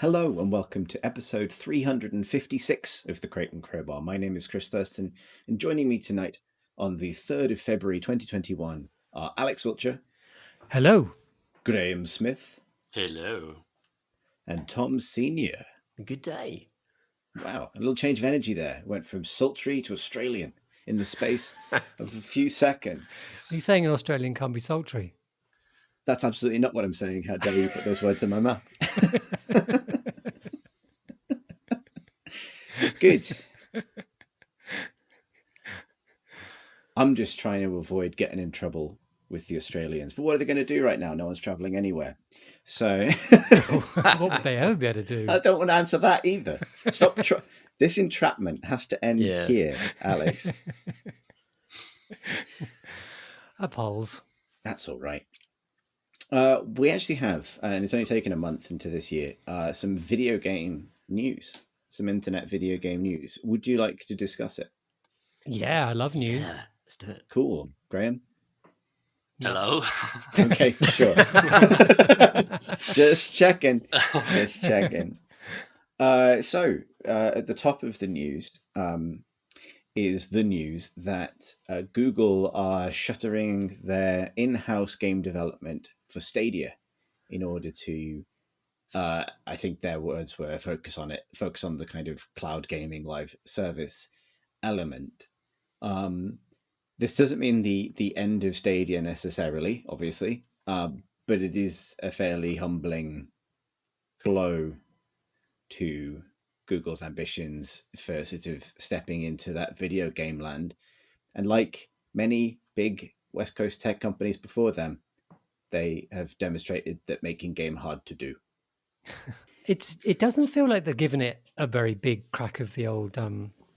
Hello and welcome to episode 356 of the Crate and Crowbar. My name is Chris Thurston, and joining me tonight on the 3rd of February 2021 are Alex Wiltshire. Hello. Graham Smith. Hello. And Tom Senior. Good day. Wow, a little change of energy there. Went from sultry to Australian in the space of a few seconds. Are you saying an Australian can't be sultry? That's absolutely not what I'm saying. How dare you put those words in my mouth? Good. I'm just trying to avoid getting in trouble with the Australians. But what are they going to do right now? No one's traveling anywhere. So what would they ever be able to do? I don't want to answer that either. Stop. This entrapment has to end here, Alex. Appalls. That's all right. We actually have, and it's only taken a month into this year, some video game news, some internet video game news. Would you like to discuss it? Yeah, I love news. Yeah, let's do it. Cool. Graham? Hello. Okay, sure. Just checking. Just checking. So, at the top of the news is the news that Google are shuttering their in-house game development for Stadia in order to, I think their words were, focus on the kind of cloud gaming live service element. This doesn't mean the end of Stadia necessarily, obviously, but it is a fairly humbling blow to Google's ambitions for sort of stepping into that video game land. And like many big West Coast tech companies before them, they have demonstrated that making game hard to do. It doesn't feel like they're giving it a very big crack of the old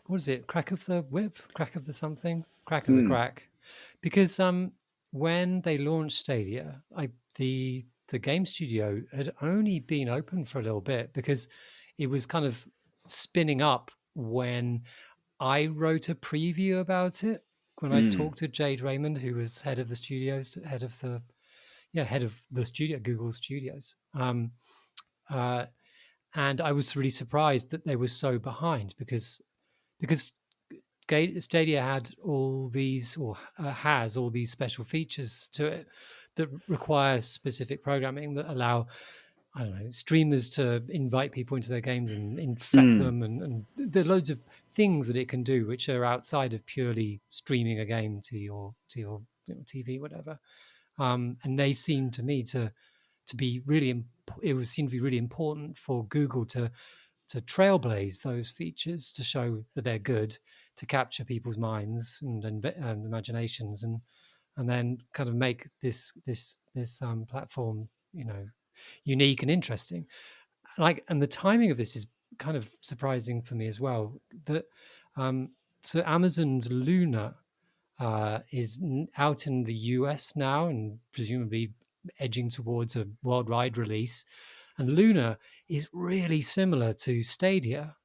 what is it? Crack of the whip? Crack of the something? Crack of the crack. Because when they launched Stadia, the game studio had only been open for a little bit because it was kind of spinning up when I wrote a preview about it. When I talked to Jade Raymond, who was head of the studios, head of the studio, Google Studios. And I was really surprised that they were so behind because Stadia had all these, or has all these special features to it that require specific programming that allow, I don't know, streamers to invite people into their games and infect them, and there are loads of things that it can do which are outside of purely streaming a game to your TV, whatever. And they seem to me to be really, seemed to be really important for Google to trailblaze those features, to show that they're good, to capture people's minds and imaginations, and then kind of make this platform, unique and interesting. And the timing of this is kind of surprising for me as well. That so Amazon's Luna is out in the US now and presumably edging towards a worldwide release. And Luna is really similar to Stadia,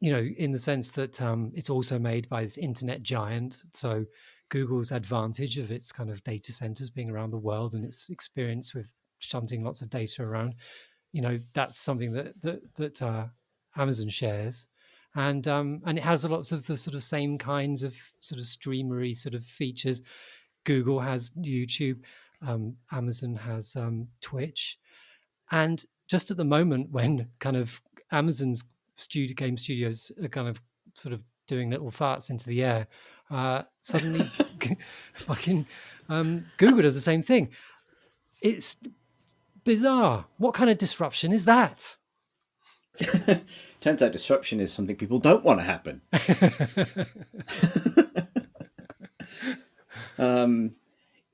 in the sense that it's also made by this internet giant. So Google's advantage of its kind of data centers being around the world and its experience with shunting lots of data around, that's something that Amazon shares. And it has lots of the sort of same kinds of sort of streamery sort of features. Google has YouTube, Amazon has Twitch. And just at the moment when kind of Amazon's game studios are kind of sort of doing little farts into the air, suddenly fucking Google does the same thing. It's bizarre. What kind of disruption is that? Turns out disruption is something people don't want to happen.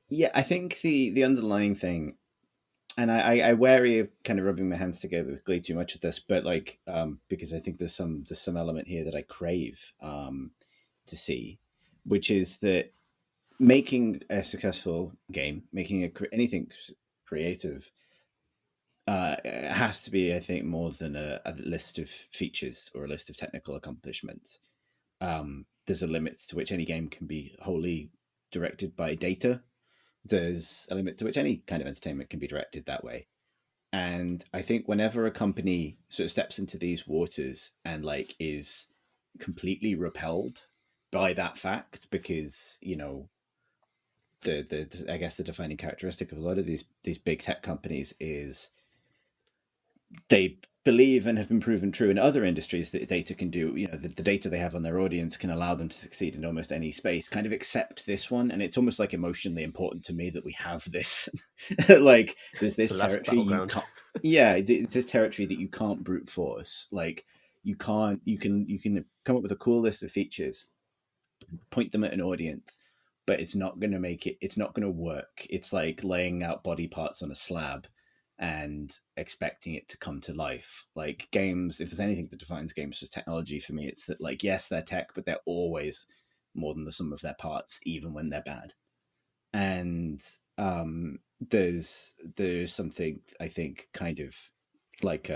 Yeah, I think the underlying thing, and I wary of kind of rubbing my hands together with glee too much of this, but because I think there's some element here that I crave to see, which is that making a successful game, making anything creative, has to be, I think, more than a list of features or a list of technical accomplishments. There's a limit to which any game can be wholly directed by data. There's a limit to which any kind of entertainment can be directed that way. And I think whenever a company sort of steps into these waters and like is completely repelled by that fact, because the I guess the defining characteristic of a lot of these big tech companies is they believe and have been proven true in other industries that data can do, the data they have on their audience can allow them to succeed in almost any space, kind of accept this one. And it's almost like emotionally important to me that we have this. Like there's this territory you can't, it's this territory that you can't brute force. Like you can come up with a cool list of features, point them at an audience, but it's not going to work. It's like laying out body parts on a slab and expecting it to come to life. Like games, if there's anything that defines games as technology for me, it's that, like, yes, they're tech, but they're always more than the sum of their parts, even when they're bad. And there's something, I think, kind of like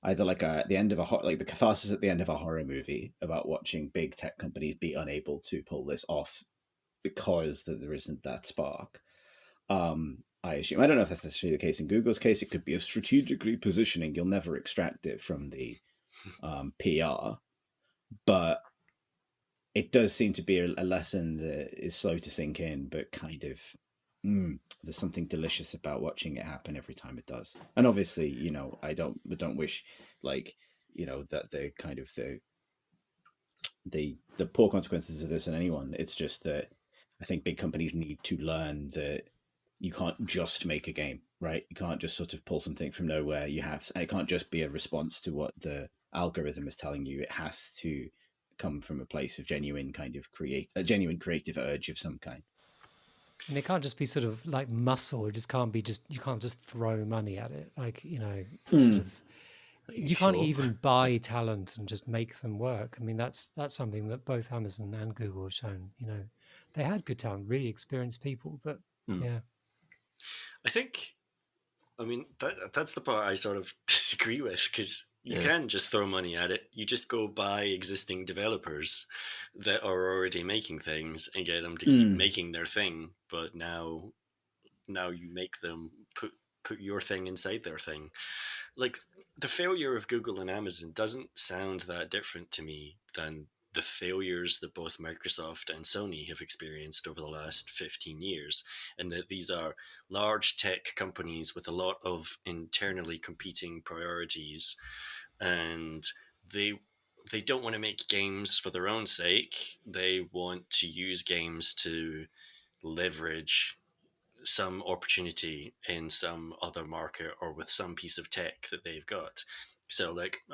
either like the end of like the catharsis at the end of a horror movie about watching big tech companies be unable to pull this off because there isn't that spark. I assume, I don't know if that's necessarily the case in Google's case. It could be a strategically positioning. You'll never extract it from the PR, but it does seem to be a lesson that is slow to sink in, but kind of there's something delicious about watching it happen every time it does. And obviously, I don't wish, like, that the kind of the poor consequences of this on anyone. It's just that I think big companies need to learn that you can't just make a game, right? You can't just sort of pull something from nowhere. And it can't just be a response to what the algorithm is telling you. It has to come from a place of genuine creative urge of some kind. And it can't just be sort of like muscle. It just can't be you can't just throw money at it. Like, sort of, you can't even buy talent and just make them work. I mean, that's something that both Amazon and Google have shown. They had good talent, really experienced people, but yeah. I think, that's the part I sort of disagree with, because you can just throw money at it. You just go buy existing developers that are already making things and get them to keep making their thing. But now you make them put your thing inside their thing. Like, the failure of Google and Amazon doesn't sound that different to me than the failures that both Microsoft and Sony have experienced over the last 15 years, and that these are large tech companies with a lot of internally competing priorities, and they don't want to make games for their own sake. They want to use games to leverage some opportunity in some other market or with some piece of tech that they've got. So, like,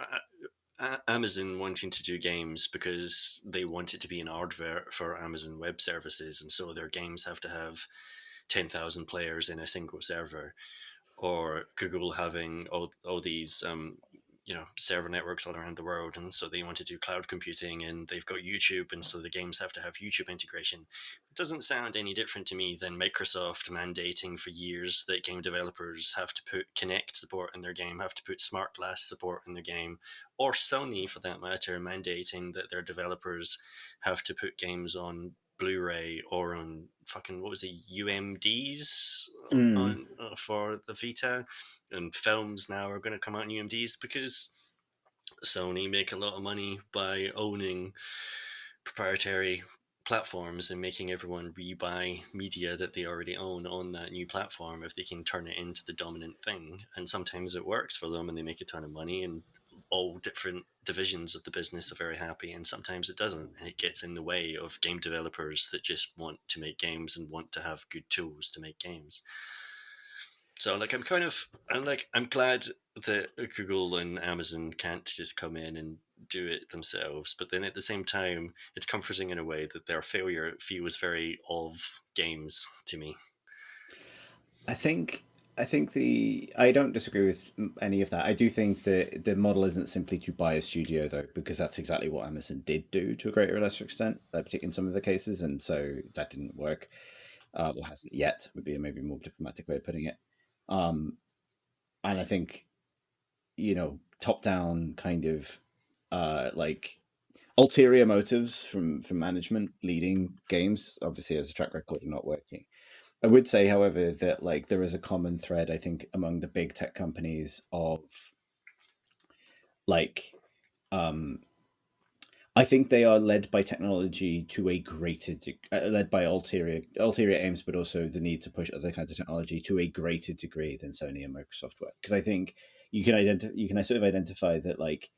Amazon wanting to do games because they want it to be an advert for Amazon Web Services, and so their games have to have 10,000 players in a single server. Or Google having all these server networks all around the world, and so they want to do cloud computing, and they've got YouTube, and so the games have to have YouTube integration. It doesn't sound any different to me than Microsoft mandating for years that game developers have to put Kinect support in their game, have to put Smart Glass support in their game, or Sony, for that matter, mandating that their developers have to put games on Blu-ray or on fucking, what was it, UMDs on for the Vita, and films now are going to come out in UMDs because Sony make a lot of money by owning proprietary platforms and making everyone rebuy media that they already own on that new platform if they can turn it into the dominant thing. And sometimes it works for them and they make a ton of money, and all different divisions of the business are very happy, and sometimes it doesn't, and it gets in the way of game developers that just want to make games and want to have good tools to make games. So, like, I'm glad that Google and Amazon can't just come in and do it themselves, but then at the same time, it's comforting in a way that their failure feels very of games to me. I think I don't disagree with any of that. I do think that the model isn't simply to buy a studio, though, because that's exactly what Amazon did do to a greater or lesser extent, particularly in some of the cases, and so that didn't work. Or hasn't yet, would be maybe a more diplomatic way of putting it. And I think, top-down kind of like ulterior motives from management leading games, obviously, as a track record of not working. I would say, however, that like there is a common thread, I think, among the big tech companies of like, I think they are led by technology to a greater, led by ulterior aims, but also the need to push other kinds of technology to a greater degree than Sony and Microsoft were. Because I think you can sort of identify that like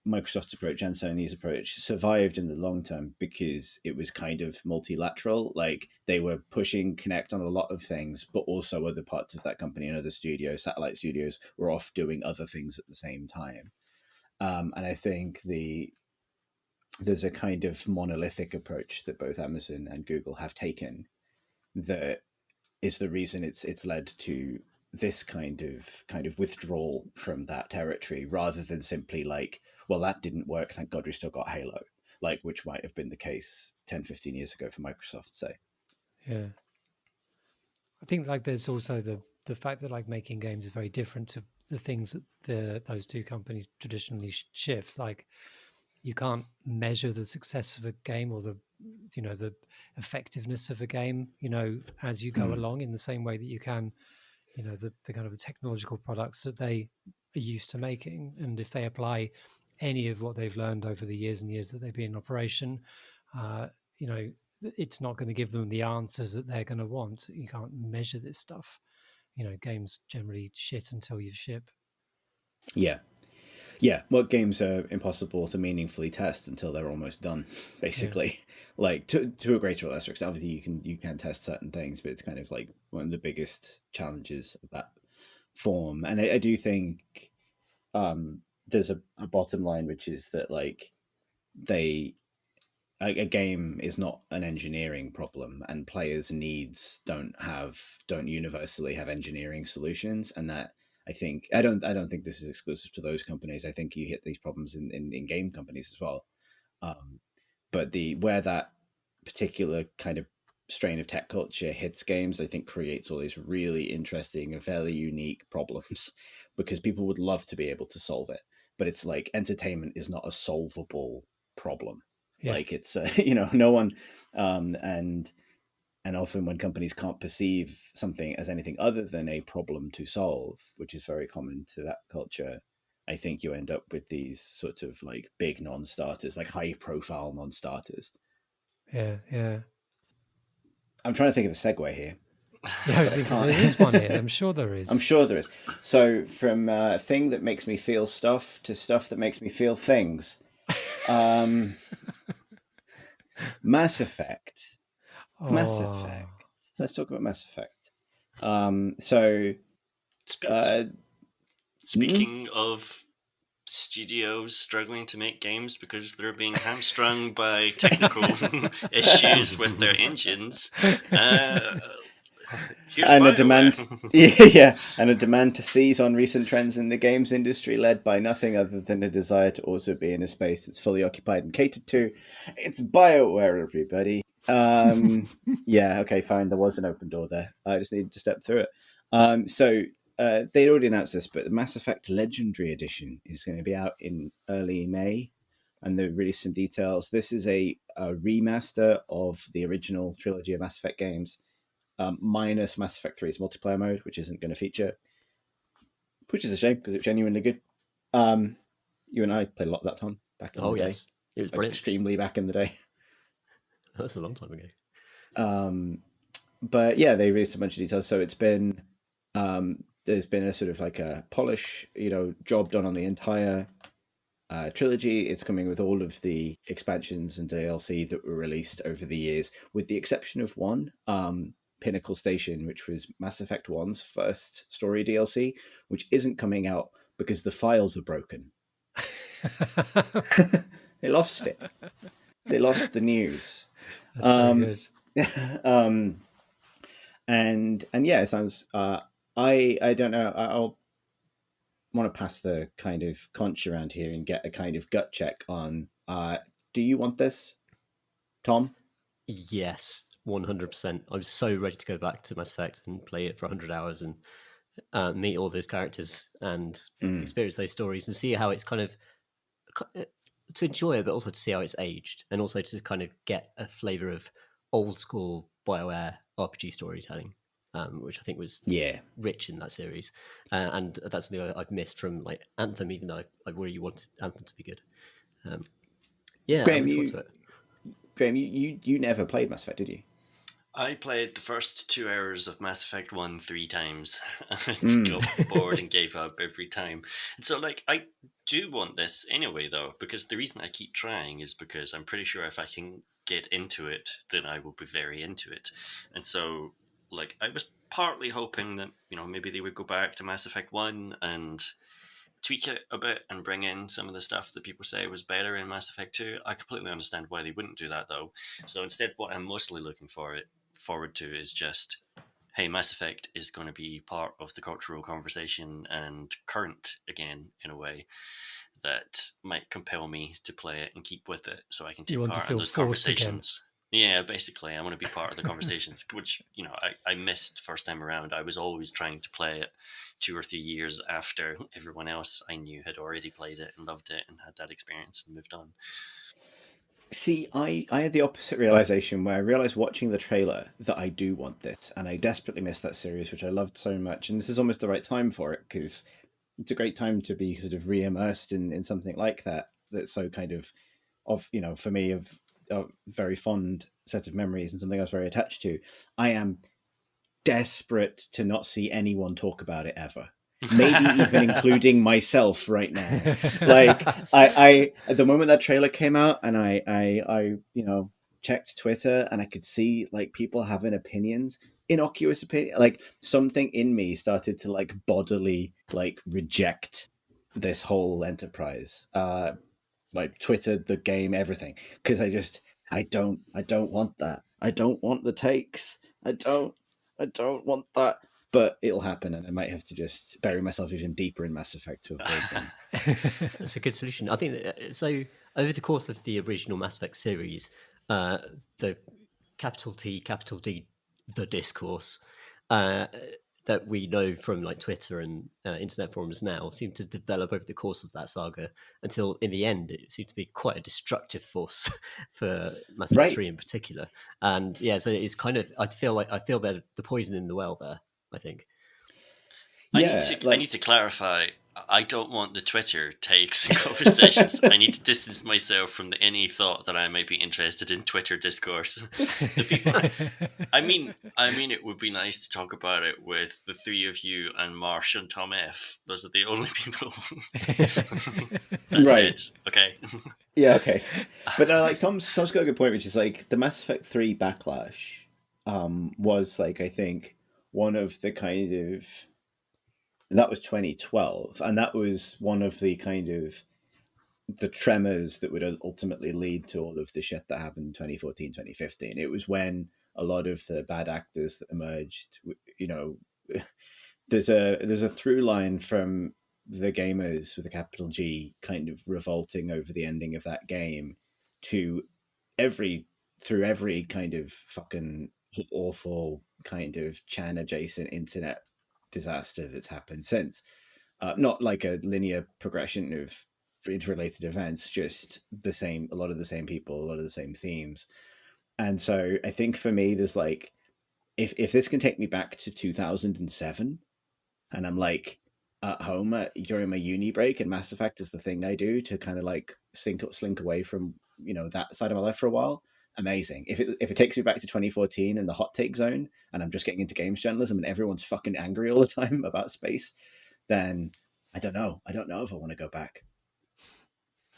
Microsoft's approach and Sony's approach survived in the long term because it was kind of multilateral. Like they were pushing Kinect on a lot of things, but also other parts of that company and other studios, satellite studios, were off doing other things at the same time. And I think there's a kind of monolithic approach that both Amazon and Google have taken that is the reason it's led to this kind of withdrawal from that territory, rather than simply like, well, that didn't work, thank God we still got Halo, like which might have been the case 10-15 years ago for Microsoft, say. Yeah, I think like there's also the fact that like making games is very different to the things that those two companies traditionally shift. Like you can't measure the success of a game or the effectiveness of a game as you go along in the same way that you can the kind of the technological products that they are used to making. And if they apply any of what they've learned over the years and years that they've been in operation, it's not going to give them the answers that they're going to want. You can't measure this stuff. Games generally shit until you ship. Yeah, well, games are impossible to meaningfully test until they're almost done, basically. Yeah. Like to a greater or lesser extent, obviously you can test certain things, but it's kind of like one of the biggest challenges of that form. And I do think there's a bottom line, which is that like a game is not an engineering problem, and players' needs don't universally have engineering solutions, and that. I don't think this is exclusive to those companies. I think you hit these problems in game companies as well. But where that particular kind of strain of tech culture hits games, I think creates all these really interesting and fairly unique problems because people would love to be able to solve it. But it's like entertainment is not a solvable problem. Yeah. Like it's, no one, and often when companies can't perceive something as anything other than a problem to solve, which is very common to that culture, I think you end up with these sort of like big non-starters, like high-profile non-starters. Yeah. I'm trying to think of a segue here. Yeah, I was thinking there is one here. I'm sure there is. So from thing that makes me feel stuff to stuff that makes me feel things. Mass Effect. Mass Effect. Let's talk about Mass Effect. Speaking of studios struggling to make games because they're being hamstrung by technical issues with their engines, and a demand, and a demand to seize on recent trends in the games industry, led by nothing other than a desire to also be in a space that's fully occupied and catered to. It's BioWare, everybody. Yeah, okay, fine. There was an open door there. I just needed to step through it. So they'd already announced this, but the Mass Effect Legendary Edition is going to be out in early May, and they've released some details. This is a remaster of the original trilogy of Mass Effect games, minus Mass Effect 3's multiplayer mode, which isn't going to feature, which is a shame because it's genuinely good. You and I played a lot of that, Tom, back in the day. Yes. It was brilliant. Extremely back in the day. That's a long time ago. But yeah, they released a bunch of details. So it's been there's been a sort of like a polish, job done on the entire trilogy. It's coming with all of the expansions and DLC that were released over the years, with the exception of one, Pinnacle Station, which was Mass Effect 1's first story DLC, which isn't coming out because the files are broken. They lost it. They lost the news. That's very good. And yeah, it sounds. I don't know. I'll want to pass the kind of conch around here and get a kind of gut check on. Do you want this, Tom? Yes, 100%. I'm so ready to go back to Mass Effect and play it for 100 hours and meet all those characters and experience those stories and see how it's kind of to enjoy it, but also to see how it's aged and also to kind of get a flavor of old school BioWare RPG storytelling, which I think was rich in that series, and that's something I've missed from like Anthem, even though I really wanted Anthem to be good. Graham, I look forward to it. Graham, you never played Mass Effect, did you? I played the first 2 hours of Mass Effect 1 3 times and got bored and gave up every time. And so, like, I do want this anyway, though, because the reason I keep trying is because I'm pretty sure if I can get into it, then I will be very into it. And so, like, I was partly hoping that, maybe they would go back to Mass Effect 1 and tweak it a bit and bring in some of the stuff that people say was better in Mass Effect 2. I completely understand why they wouldn't do that, though. So instead, what I'm mostly looking forward to is just, hey, Mass Effect is going to be part of the cultural conversation and current again in a way that might compel me to play it and keep with it, so I can take part in those conversations. Yeah, basically, I want to be part of the conversations, which, I missed first time around. I was always trying to play it 2 or 3 years after everyone else I knew had already played it and loved it and had that experience and moved on. See, I had the opposite realization where I realized watching the trailer that I do want this, and I desperately missed that series, which I loved so much. And this is almost the right time for it, because it's a great time to be sort of re-immersed in something like that. That's so kind of for me, of a very fond set of memories and something I was very attached to. I am desperate to not see anyone talk about it ever. Maybe even including myself right now. Like I at the moment that trailer came out, and I checked Twitter, and I could see like people having opinions, innocuous opinion. Like something in me started to like bodily like reject this whole enterprise. Like Twitter, the game, everything, because I don't want that. I don't want the takes. I don't want that. But it'll happen, and I might have to just bury myself even deeper in Mass Effect to avoid them. That's a good solution. I think so. Over the course of the original Mass Effect series, the capital T, capital D, the discourse that we know from like Twitter and internet forums now seem to develop over the course of that saga until, in the end, it seemed to be quite a destructive force for Mass Effect 3 in particular. And so it's kind of I feel they're the poison in the well there. I think. I need to clarify. I don't want the Twitter takes and conversations. I need to distance myself from any thought that I might be interested in Twitter discourse. The people, I mean, it would be nice to talk about it with the three of you and Marsh and Tom F. Those are the only people. That's right. it. Okay. Yeah. Okay. But like Tom's got a good point, which is like the Mass Effect 3 backlash was like, I think, one of the kind of, that was 2012, and that was one of the kind of the tremors that would ultimately lead to all of the shit that happened in 2014, 2015. It was when a lot of the bad actors that emerged, there's a through line from the gamers with a capital G kind of revolting over the ending of that game to through every kind of fucking awful kind of Chan adjacent internet disaster that's happened since. Not like a linear progression of interrelated events, just a lot of the same people, a lot of the same themes. And so I think for me, there's like, if this can take me back to 2007, and I'm like at home during my uni break, and Mass Effect is the thing I do to kind of like slink away from that side of my life for a while, amazing. If it takes me back to 2014 and the hot take zone, and I'm just getting into games journalism and everyone's fucking angry all the time about space, then I don't know if I want to go back.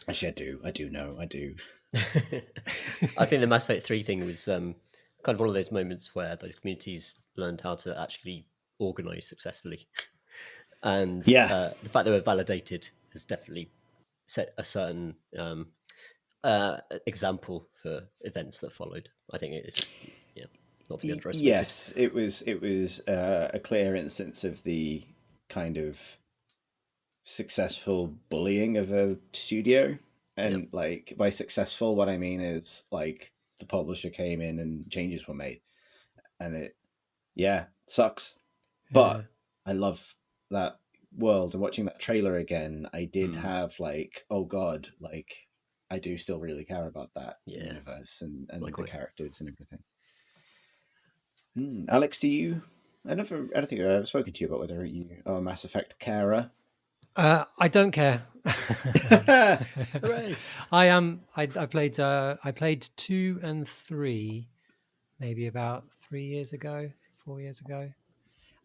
Actually, I do. I think the Mass Effect 3 thing was kind of one of those moments where those communities learned how to actually organize successfully. And the fact they were validated has definitely set a certain example for events that followed. I think it is, not to be underestimated. Yes, it was a clear instance of the kind of successful bullying of a studio. And like by successful, what I mean is like the publisher came in and changes were made, and it sucks. But I love that world, and watching that trailer again, I did have like, oh god, like I do still really care about that universe and the characters and everything. Alex, do you? I don't think I've ever spoken to you about whether you are a Mass Effect carer. I don't care. Hooray! I played 2 and 3 maybe about 4 years ago,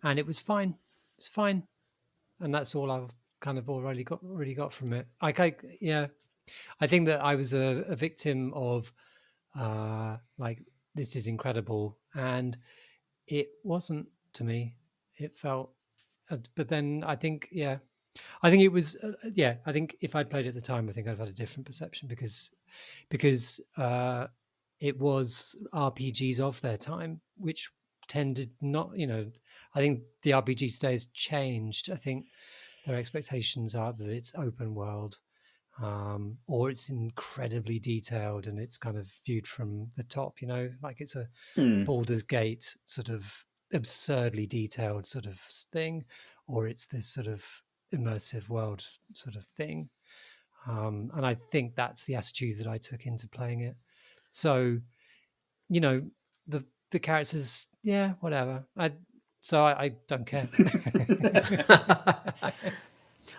and it was fine. It's fine, and that's all I've kind of already got from it. I think that I was a victim of like, this is incredible, and it wasn't to me. It felt, but then I think it was I think if I'd played it at the time, I think I'd have had a different perception, because it was RPGs of their time, which tended not, I think the RPG today has changed. I think their expectations are that it's open world, or it's incredibly detailed and it's kind of viewed from the top, like it's a Baldur's Gate sort of absurdly detailed sort of thing, or it's this sort of immersive world sort of thing. And I think that's the attitude that I took into playing it. So, the characters, whatever. I don't care.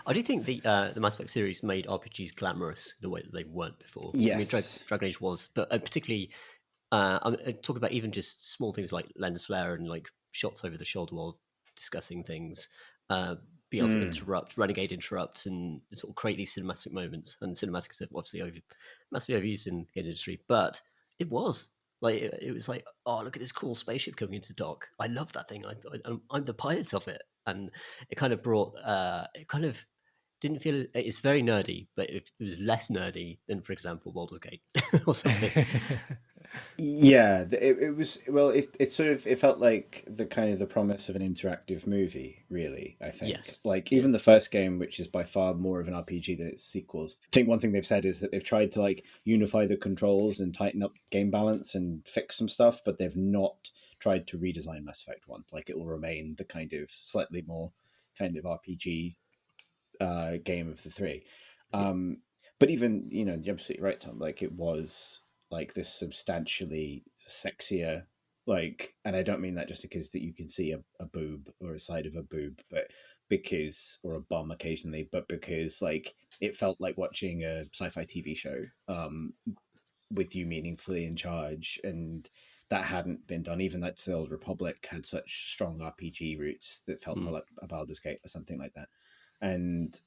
I do think the Mass Effect series made RPGs glamorous in a way that they weren't before. Yes. I mean, Dragon Age was, but particularly, I'm talking about even just small things like lens flare and like shots over the shoulder while discussing things, being able to interrupt, renegade interrupt, and sort of create these cinematic moments. And cinematics are obviously massively overused in the game industry, but it was. Like, it was like, oh, look at this cool spaceship coming into dock. I love that thing. I'm the pilot of it. And it kind of brought, it kind of didn't feel, it's very nerdy, but it was less nerdy than, for example, Baldur's Gate or something. Yeah, it was, well, it sort of, it felt like the kind of the promise of an interactive movie, really, I think. Yes. Like, even the first game, which is by far more of an RPG than its sequels. I think one thing they've said is that they've tried to like unify the controls and tighten up game balance and fix some stuff, but they've not tried to redesign Mass Effect 1. Like, it will remain the kind of slightly more kind of RPG game of the three. But even, you're absolutely right, Tom, like, it was like this substantially sexier, like, and I don't mean that just because that you can see a boob or a side of a boob, but because, or a bum occasionally, but because like it felt like watching a sci-fi TV show with you meaningfully in charge, and that hadn't been done. Even that The Old Republic had such strong RPG roots that felt more like a Baldur's Gate or something like that. And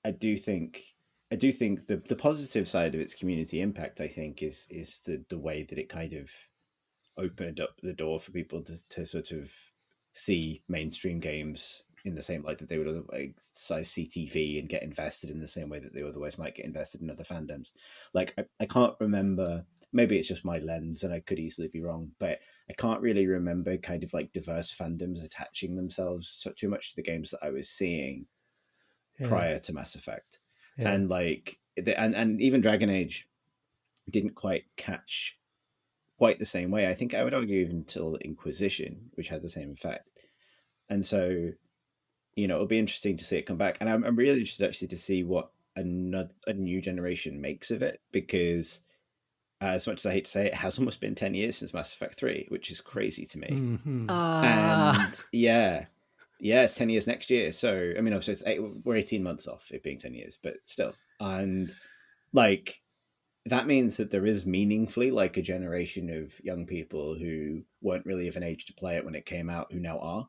I do think the positive side of its community impact, I think, is the way that it kind of opened up the door for people to sort of see mainstream games in the same light that they would otherwise see TV and get invested in the same way that they otherwise might get invested in other fandoms. Like, I can't remember, maybe it's just my lens and I could easily be wrong, but I can't really remember kind of like diverse fandoms attaching themselves too much to the games that I was seeing prior to Mass Effect. And like, and even Dragon Age didn't quite catch quite the same way. I think I would argue even until Inquisition, which had the same effect. And so, it'll be interesting to see it come back. And I'm really interested actually to see what a new generation makes of it, because as much as I hate to say it, has almost been 10 years since Mass Effect 3, which is crazy to me. Mm-hmm. And it's 10 years next year. So, I mean, obviously we're 18 months off it being 10 years, but still. And like, that means that there is meaningfully like a generation of young people who weren't really of an age to play it when it came out, who now are.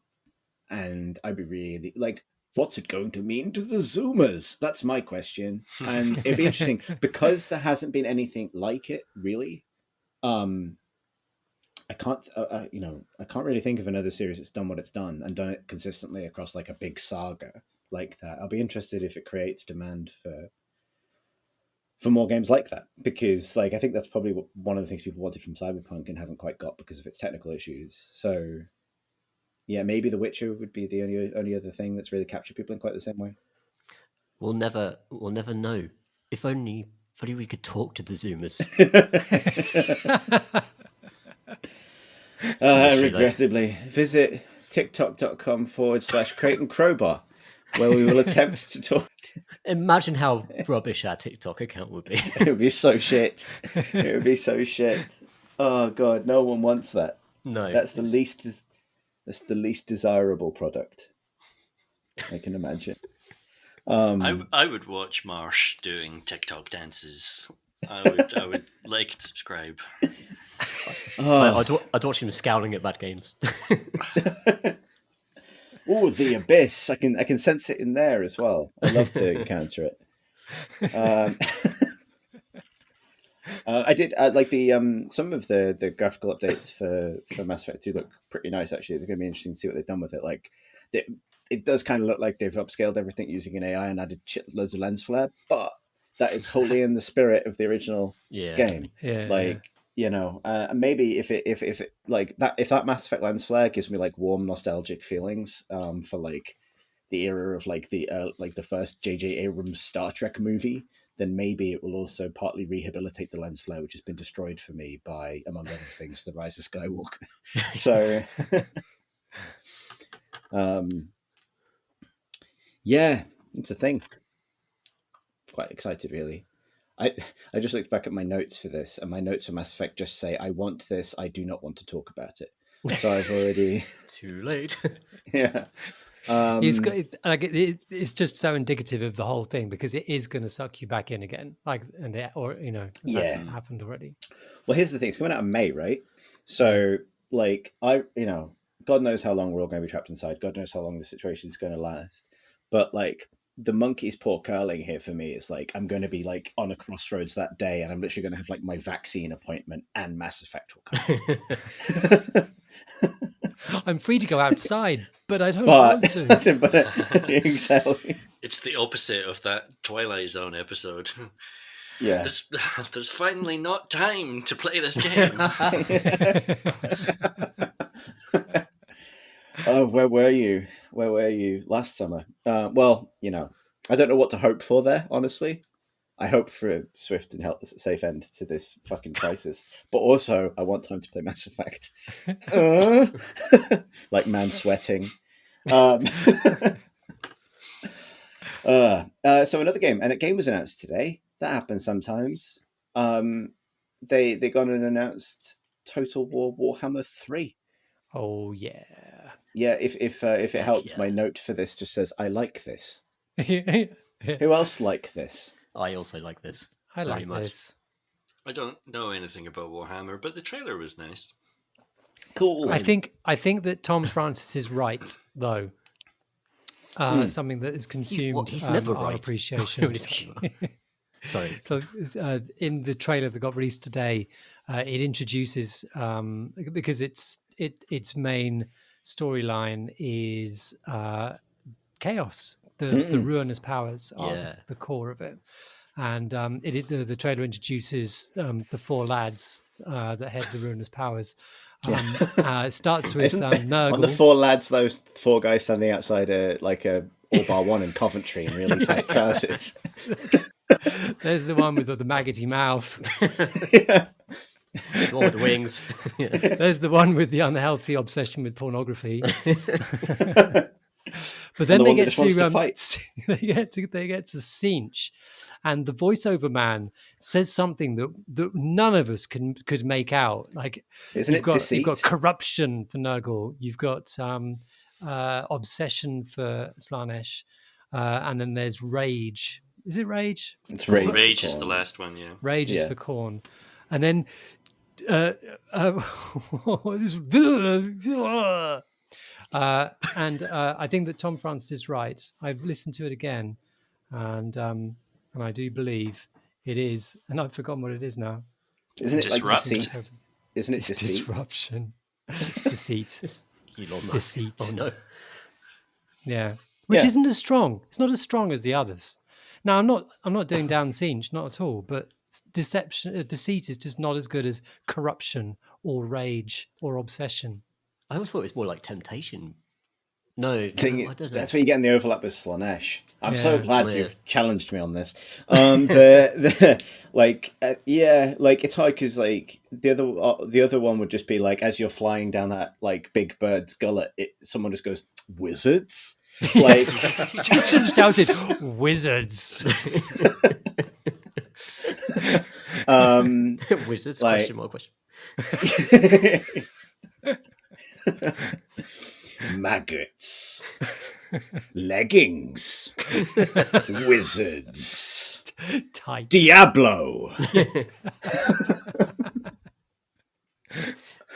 And I'd be really like, what's it going to mean to the Zoomers? That's my question. And it'd be interesting because there hasn't been anything like it, really. I can't, I can't really think of another series that's done what it's done and done it consistently across like a big saga like that. I'll be interested if it creates demand for more games like that, because like I think that's probably one of the things people wanted from Cyberpunk and haven't quite got because of its technical issues. So yeah, maybe The Witcher would be the only other thing that's really captured people in quite the same way. We'll never know. If only we could talk to the Zoomers. Regrettably, visit tiktok.com/Crate and Crowbar, where we will attempt to talk. Imagine how rubbish our TikTok account would be. It would be so shit. It would be so shit. Oh god, no one wants that. No, That's the least desirable product I can imagine. I would watch Marsh doing TikTok dances. I would like and subscribe. I'd watch him scowling at bad games. Oh, the abyss! I can sense it in there as well. I love to encounter it. I did like the some of the graphical updates for Mass Effect 2 look pretty nice. Actually, it's going to be interesting to see what they've done with it. Like, it does kind of look like they've upscaled everything using an AI and added loads of lens flare, but that is wholly in the spirit of the original game. Yeah, like you know, maybe if it like that, if that Mass Effect lens flare gives me like warm nostalgic feelings for like the era of like the first J.J. Abrams Star Trek movie, then maybe it will also partly rehabilitate the lens flare, which has been destroyed for me by, among other things, the Rise of Skywalker. So, yeah, it's a thing. Quite excited, really. I just looked back at my notes for this, and my notes for Mass Effect just say, "I want this. I do not want to talk about it." So I've already Too late. yeah. It's just so indicative of the whole thing because it is going to suck you back in again, that's happened already. Well, here's the thing: it's coming out in May, right? So, like, God knows how long we're all going to be trapped inside. God knows how long the situation is going to last. But like, the monkey's paw curling here for me is like, I'm going to be like on a crossroads that day, and I'm literally going to have like my vaccine appointment and Mass Effect will come. I'm free to go outside, but I don't want to. Exactly. It's the opposite of that Twilight Zone episode. Yeah. There's finally not time to play this game. Oh, where were you? Where were you last summer? Well, I don't know what to hope for there, honestly. I hope for a swift and safe end to this fucking crisis. But also, I want time to play Mass Effect. Like man sweating. So another game, and a game was announced today. That happens sometimes. They got an announced Total War Warhammer 3. Oh yeah. Yeah, if it helps, yeah. my note for this just says, "I like this." Who Who else like this? I also like this. I very like much. this. I don't know anything about Warhammer, but the trailer was nice. Cool. I think that Tom Francis is right, though. Something that has consumed He's never our right. appreciation. What are you talking about? Sorry. So in the trailer that got released today, it introduces because its main storyline is chaos. The ruinous powers are the core of it, and the trailer introduces the four lads that head the ruinous powers. It starts with Nurgle. On the four lads, those four guys standing outside like a all bar one in Coventry in really tight trousers. There's the one with the maggoty mouth. Yeah. The one with the wings. There's the one with the unhealthy obsession with pornography. But then they get to fight. they get to Cinch, and the voiceover man says something that none of us could make out. Like, you've got corruption for Nurgle, you've got obsession for Slanesh, and then there's rage. Is it rage? It's rage. Rage is the last one, yeah. Rage is for Khorne, and then. I think that Tom Francis is right. I've listened to it again, and I do believe it is, and I've forgotten what it is now. Isn't it like deceit? Isn't it deceit? Disruption, deceit, deceit. Oh no! Yeah, which isn't as strong. It's not as strong as the others. Now, I'm not doing down Siege, not at all. But deceit is just not as good as corruption or rage or obsession. I always thought it was more like temptation. No, I don't know. That's where you get in the overlap with Slanesh. I'm so glad you've challenged me on this. It's hard because like the other one would just be like, as you're flying down that like big bird's gullet, someone just goes, "Wizards!" Like just shouted, "Wizards!" Wizards? Like, question. Maggots. Leggings. Wizards. Tights. Diablo.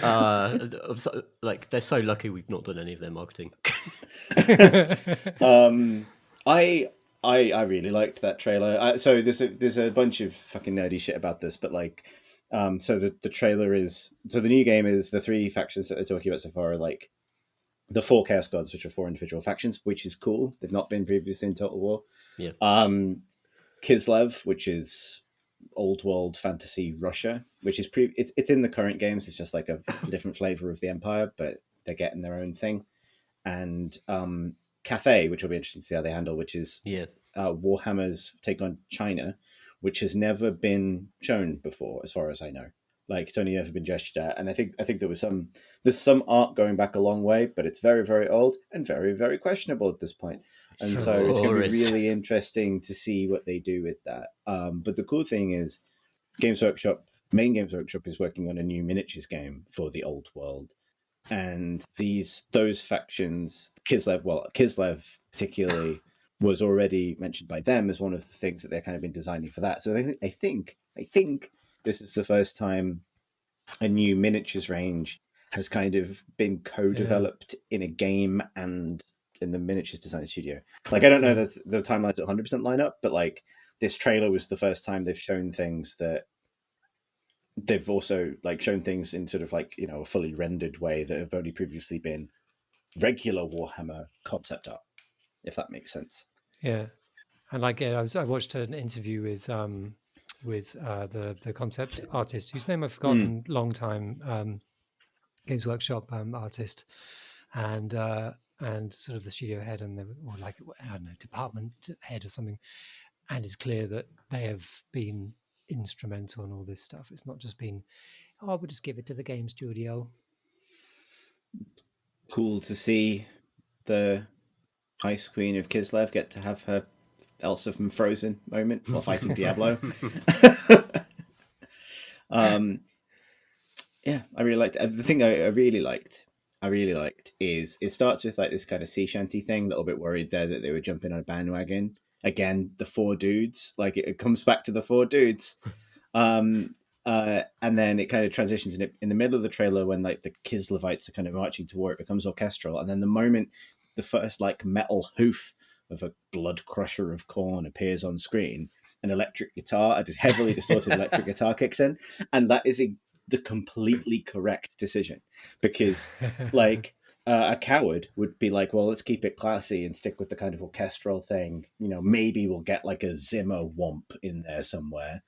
They're so lucky we've not done any of their marketing. I really liked that trailer. So there's a bunch of fucking nerdy shit about this, but like, so the trailer is, so the new game is, the 3 factions that they're talking about so far are like the 4 Chaos Gods, which are 4 individual factions, which is cool. They've not been previously in Total War. Yeah. Kislev, which is old world fantasy Russia, which is it's in the current games. It's just like a different flavor of the Empire, but they're getting their own thing. And Cathay, which will be interesting to see how they handle, which is Warhammer's take on China, which has never been shown before, as far as I know. Like, it's only ever been gestured at, and I think there's some art going back a long way, but it's very, very old and very, very questionable at this point. And so it's going to be really interesting to see what they do with that. But the cool thing is, Games Workshop is working on a new miniatures game for the old world, and those factions, Kislev particularly, was already mentioned by them as one of the things that they're kind of been designing for that. So I think this is the first time a new miniatures range has kind of been co-developed in a game and in the miniatures design studio. Like, I don't know that the timelines 100% line up, but like, this trailer was the first time they've shown things that they've also like shown things in sort of like, you know, a fully rendered way that have only previously been regular Warhammer concept art, if that makes sense. Yeah. And like, I watched an interview with the concept artist whose name I've forgotten, long time Games Workshop artist, and sort of the studio head or like, I don't know, department head or something. And it's clear that they have been instrumental in all this stuff. It's not just been, we'll just give it to the game studio. Cool to see the Ice Queen of Kislev get to have her Elsa from Frozen moment while fighting Diablo. Yeah, I really liked it. The thing I really liked is it starts with like this kind of sea shanty thing. A little bit worried there that they were jumping on a bandwagon. Again, the 4 dudes, like it comes back to the 4 dudes. And then it kind of transitions in the middle of the trailer when like the Kislevites are kind of marching to war, it becomes orchestral. And then the moment the first like metal hoof of a blood crusher of corn appears on screen, an electric guitar, a heavily distorted electric guitar kicks in. And that is the completely correct decision, because like a coward would be like, well, let's keep it classy and stick with the kind of orchestral thing. You know, maybe we'll get like a Zimmer womp in there somewhere.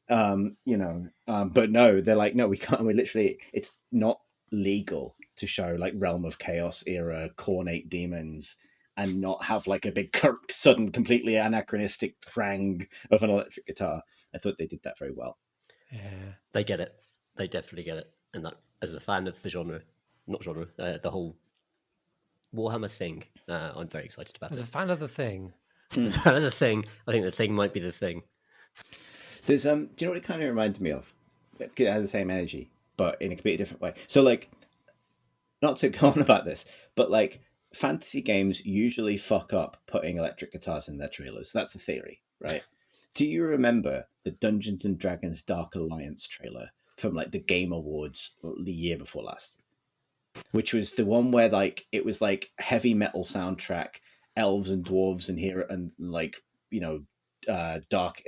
But no, they're like, no, we can't. We literally, it's not legal to show like Realm of Chaos era cornate demons and not have like a big sudden completely anachronistic twang of an electric guitar. I thought they did that very well. Yeah, they get it. They definitely get it. And that, as a fan of the the whole Warhammer thing, I'm very excited about it. As a fan of the thing. Fan of the thing, I think the thing might be the thing. There's do you know what it kind of reminded me of? It has the same energy, but in a completely different way. So like, not to go on about this, but like, fantasy games usually fuck up putting electric guitars in their trailers. That's the theory, right? Do you remember the Dungeons and Dragons Dark Alliance trailer from like the Game Awards the year before last? Which was the one where like it was like heavy metal soundtrack, elves and dwarves and here and like, you know, dark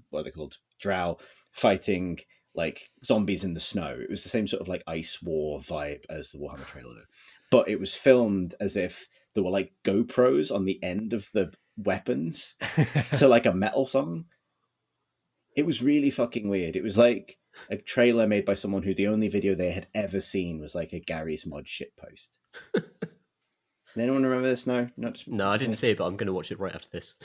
what are they called, drow fighting like zombies in the snow. It was the same sort of like ice war vibe as the Warhammer trailer, but it was filmed as if there were like GoPros on the end of the weapons to like a metal song. It was really fucking weird. It was like a trailer made by someone who the only video they had ever seen was like a Gary's Mod shitpost. Anyone remember this? No, No, I didn't see it, but I'm going to watch it right after this.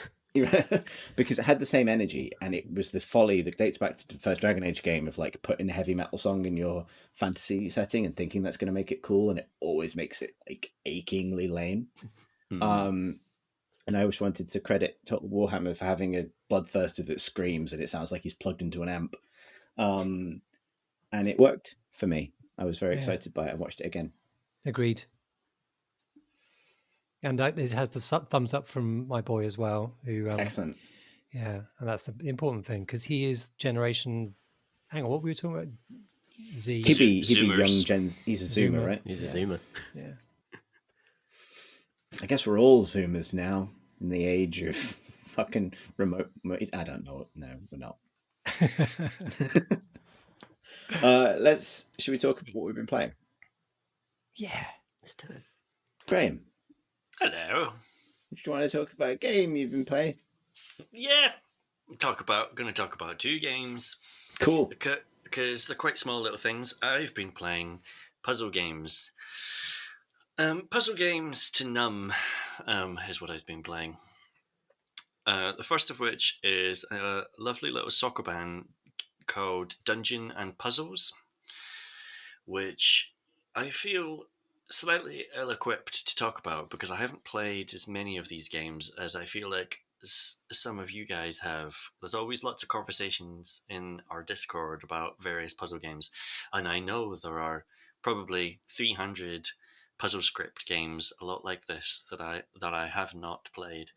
Because it had the same energy, and it was the folly that dates back to the first Dragon Age game of like putting a heavy metal song in your fantasy setting and thinking that's going to make it cool, and it always makes it like achingly lame. And I always wanted to credit Total Warhammer for having a bloodthirster that screams and it sounds like he's plugged into an amp. And it worked for me. I was very Yeah. excited by it. I watched it again. Agreed. And it has the thumbs up from my boy as well, who Excellent. yeah, and that's the important thing because he is generation. Hang on, what were we talking about? Z. He'd be young Zoomers. gens. He's a Zoomer, Zoomer. right? He's a Yeah. Zoomer. Yeah. I guess we're all Zoomers now in the age of fucking remote. I don't know. No, we're not. Should we talk about what we've been playing? Yeah. Let's do it. Graham, Hello. do you want to talk about a game you've been playing? Yeah. Going to talk about 2 games. Cool. Because they're quite small little things. I've been playing puzzle games. Puzzle games to numb is what I've been playing. The first of which is a lovely little soccer band called Dungeon and Puzzles, which I feel slightly ill-equipped to talk about because I haven't played as many of these games as I feel like some of you guys have. There's always lots of conversations in our Discord about various puzzle games, and I know there are probably 300 puzzle script games a lot like this that I have not played.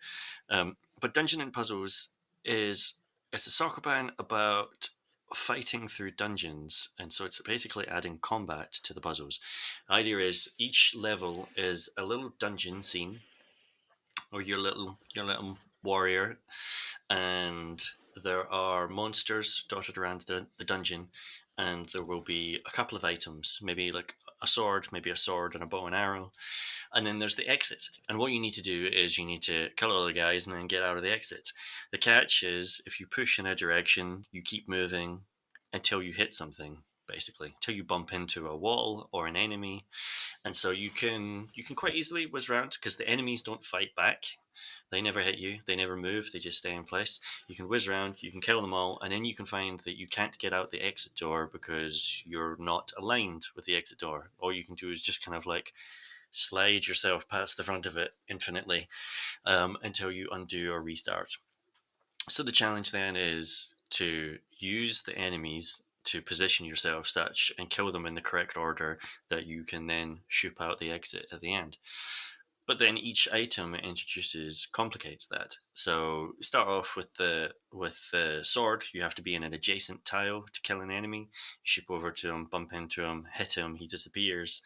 But Dungeon and Puzzles it's a soccer band about fighting through dungeons, and so it's basically adding combat to the puzzles. The idea is each level is a little dungeon scene, or your little warrior, and there are monsters dotted around the dungeon, and there will be a couple of items, maybe like a sword and a bow and arrow, and then there's the exit. And what you need to do is you need to kill all the guys and then get out of the exit. The catch is if you push in a direction, you keep moving until you hit something, basically, until you bump into a wall or an enemy. And so you can quite easily whiz around because the enemies don't fight back. They never hit you. They never move. They just stay in place. You can whiz around. You can kill them all. And then you can find that you can't get out the exit door because you're not aligned with the exit door. All you can do is just kind of like slide yourself past the front of it infinitely until you undo or restart. So the challenge then is to use the enemies to position yourself such and kill them in the correct order that you can then shoot out the exit at the end. But then each item it introduces complicates that. So start off with the sword. You have to be in an adjacent tile to kill an enemy. You shoot over to him, bump into him, hit him, he disappears.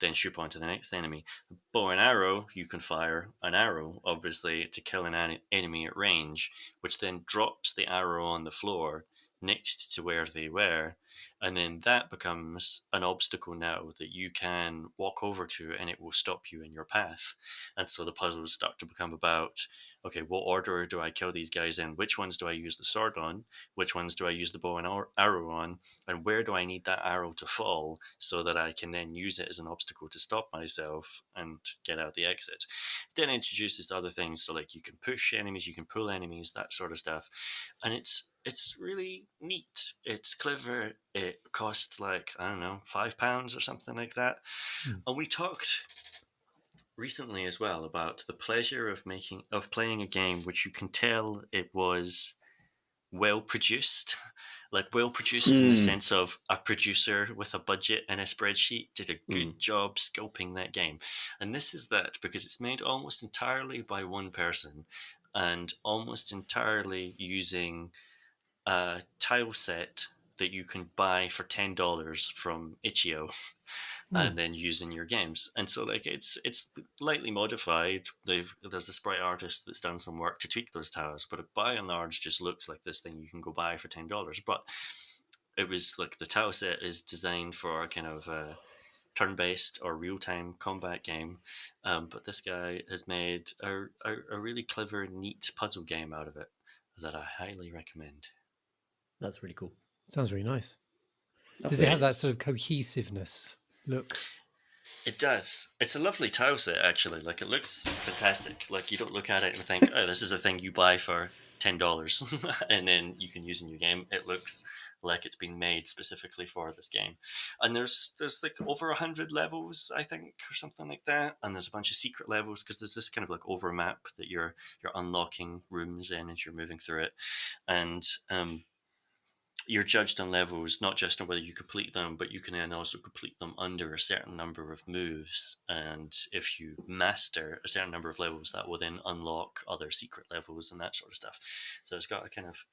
Then shoot on to the next enemy. The bow and arrow, you can fire an arrow, obviously, to kill an enemy at range, which then drops the arrow on the floor next to where they were, and then that becomes an obstacle now that you can walk over to and it will stop you in your path. And so the puzzles start to become about, okay, what order do I kill these guys in? Which ones do I use the sword on? Which ones do I use the bow and arrow on? And where do I need that arrow to fall so that I can then use it as an obstacle to stop myself and get out the exit? It then introduces other things, so like you can push enemies, you can pull enemies, that sort of stuff. And it's really neat. It's clever. It cost like, I don't know, £5 or something like that. And we talked recently as well about the pleasure of playing a game which you can tell it was well produced. Like well produced in the sense of a producer with a budget and a spreadsheet did a good job scoping that game. And this is that because it's made almost entirely by one person and almost entirely using a tile set that you can buy for $10 from Itch.io and then use in your games. And so like it's lightly modified. There's a sprite artist that's done some work to tweak those tiles, but it by and large just looks like this thing you can go buy for $10. But it was like the tile set is designed for a kind of turn-based or real-time combat game, but this guy has made a really clever, neat puzzle game out of it that I highly recommend. That's really cool. Sounds really nice. Lovely. Does it have that sort of cohesiveness look? It does. It's a lovely tile set, actually. Like, it looks fantastic. Like, you don't look at it and think, oh, this is a thing you buy for $10 and then you can use in your game. It looks like it's been made specifically for this game. And there's like over 100 levels, I think, or something like that. And there's a bunch of secret levels because there's this kind of like over map that you're unlocking rooms in as you're moving through it. And you're judged on levels, not just on whether you complete them, but you can then also complete them under a certain number of moves. And if you master a certain number of levels, that will then unlock other secret levels and that sort of stuff. So it's got a kind of